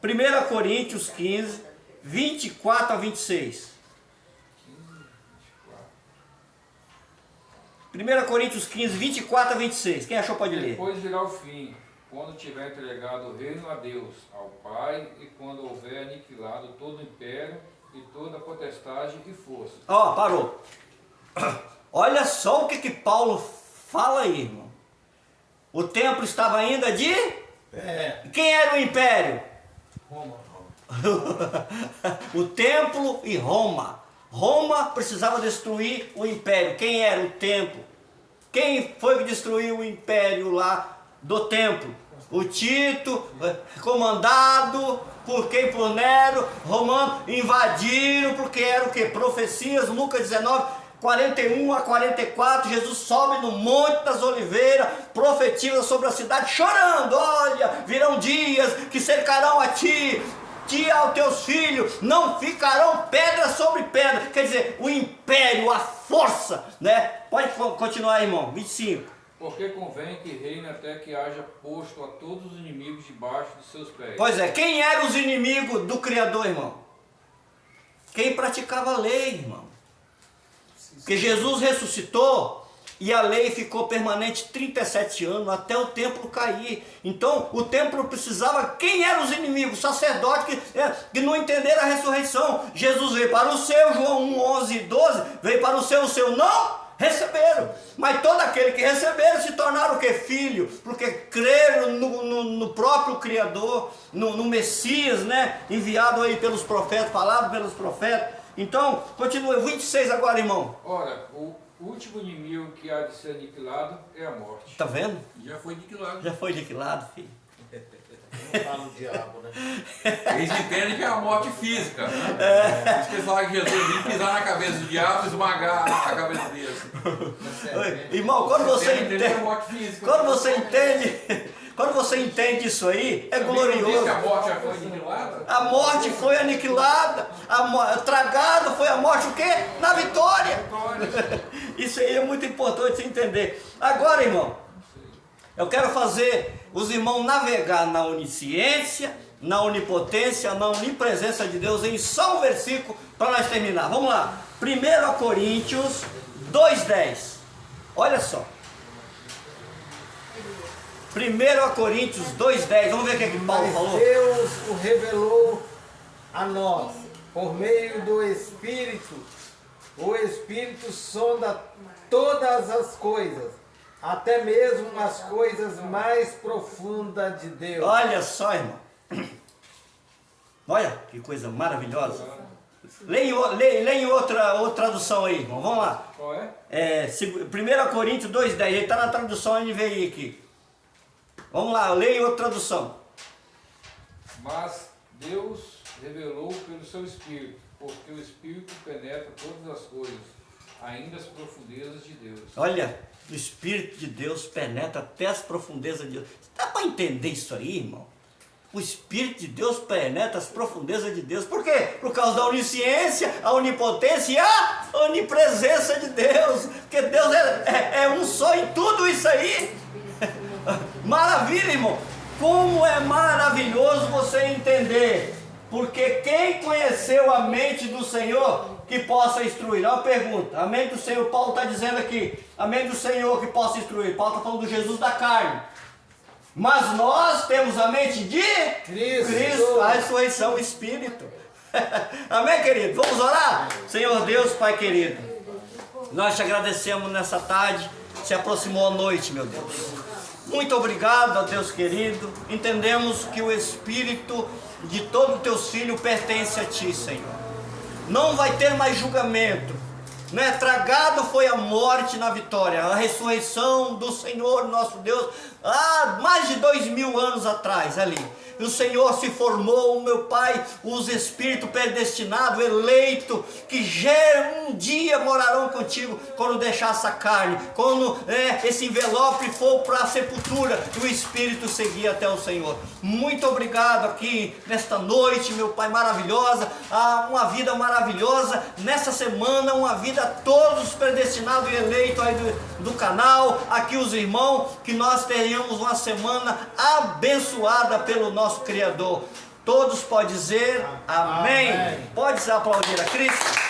1 Coríntios 15, 24 a 26. 1 Coríntios 15, 24 a 26. Quem achou pode ler.
Depois virá o fim, quando tiver entregado o reino a Deus, ao Pai, e quando houver aniquilado todo o império e toda a potestade e força.
Ó, parou. Olha só o que Paulo fala aí, irmão. O templo estava ainda de... Quem era o império?
Roma.
O templo e Roma. Roma precisava destruir o império. Quem era o templo? Quem foi que destruiu o império lá do templo? O Tito, comandado por quem? Por Nero. Romanos invadiram, porque era o que? Profecias, Lucas 19, 41 a 44, Jesus sobe no Monte das Oliveiras, profetiza sobre a cidade, chorando: olha, virão dias que cercarão a ti e aos teus filhos, não ficarão pedra sobre pedra. Quer dizer, o império, a força, né? Pode continuar, irmão, 25.
Porque convém que reine até que haja posto a todos os inimigos debaixo de seus pés.
Pois é, quem eram os inimigos do Criador, irmão? Quem praticava a lei, irmão. Porque Jesus ressuscitou e a lei ficou permanente 37 anos até o templo cair. Então o templo precisava. Quem eram os inimigos? Sacerdotes que não entenderam a ressurreição. Jesus veio para o seu, João 1, 11 e 12, veio para o seu não receberam. Mas todo aquele que receberam se tornaram o que? Filho, porque creram no próprio Criador, no Messias, né? Enviado aí pelos profetas, falado pelos profetas. Então, continua, 26 agora, irmão.
Ora, o último inimigo que há de ser aniquilado é a morte.
Tá vendo?
Já foi aniquilado.
Já foi aniquilado, filho.
Não tá no diabo, né?
Eles entendem que é a morte física. Né? Por isso que eles falam que Jesus vinha pisar na cabeça do diabo e esmagar a cabeça dele.
Irmão, quando você entende,
a morte física.
quando você entende isso aí, é
Não diz
glorioso.
que a morte já foi aniquilada?
A morte foi aniquilada, tragado foi a morte, o quê? Na vitória. Isso aí é muito importante você entender. Agora, irmão, eu quero fazer os irmãos navegar na onisciência, na onipotência, na onipresença de Deus em só um versículo para nós terminar. Vamos lá. 1 Coríntios 2:10. Olha só. 1 Coríntios 2:10. Vamos ver o que Paulo falou.
Deus o revelou a nós, por meio do Espírito. O Espírito sonda todas as coisas, até mesmo as coisas mais profundas de Deus.
Olha só, irmão. Olha que coisa maravilhosa. Leia em outra tradução aí, irmão. Vamos lá.
Qual é?
1 Coríntios 2,10. Ele está na tradução NVI aqui. Vamos lá, leia em outra tradução.
Mas Deus revelou pelo seu Espírito, porque o Espírito penetra todas as coisas, ainda as profundezas de Deus.
Olha, o Espírito de Deus penetra até as profundezas de Deus. Dá para entender isso aí, irmão? O Espírito de Deus penetra as profundezas de Deus. Por quê? Por causa da onisciência, a onipotência e a onipresença de Deus. Porque Deus é um só em tudo isso aí. Maravilha, irmão. Como é maravilhoso você entender. Porque quem conheceu a mente do Senhor que possa instruir? É uma pergunta. A mente do Senhor, Paulo está dizendo aqui. A mente do Senhor que possa instruir. Paulo está falando do Jesus da carne. Mas nós temos a mente de Cristo, a ressurreição, o Espírito. Amém, querido? Vamos orar? Senhor Deus, Pai querido, nós te agradecemos nessa tarde, se aproximou a noite, meu Deus. Muito obrigado, ó Deus querido. Entendemos que o Espírito de todos os teus filhos pertence a Ti, Senhor. Não vai ter mais julgamento. Né? Tragado foi a morte na vitória, a ressurreição do Senhor nosso Deus, há mais de 2000 anos atrás ali. E o Senhor se formou, meu Pai, os espíritos predestinados, eleitos, que já um dia morarão contigo quando deixar essa carne, quando esse envelope for para a sepultura, e o Espírito seguir até o Senhor. Muito obrigado aqui nesta noite, meu Pai, maravilhosa, uma vida maravilhosa, nessa semana, uma vida todos predestinados e eleitos aí do canal, aqui os irmãos, que nós tenhamos uma semana abençoada pelo nosso Criador. Todos podem dizer amém. Pode aplaudir a Cristo.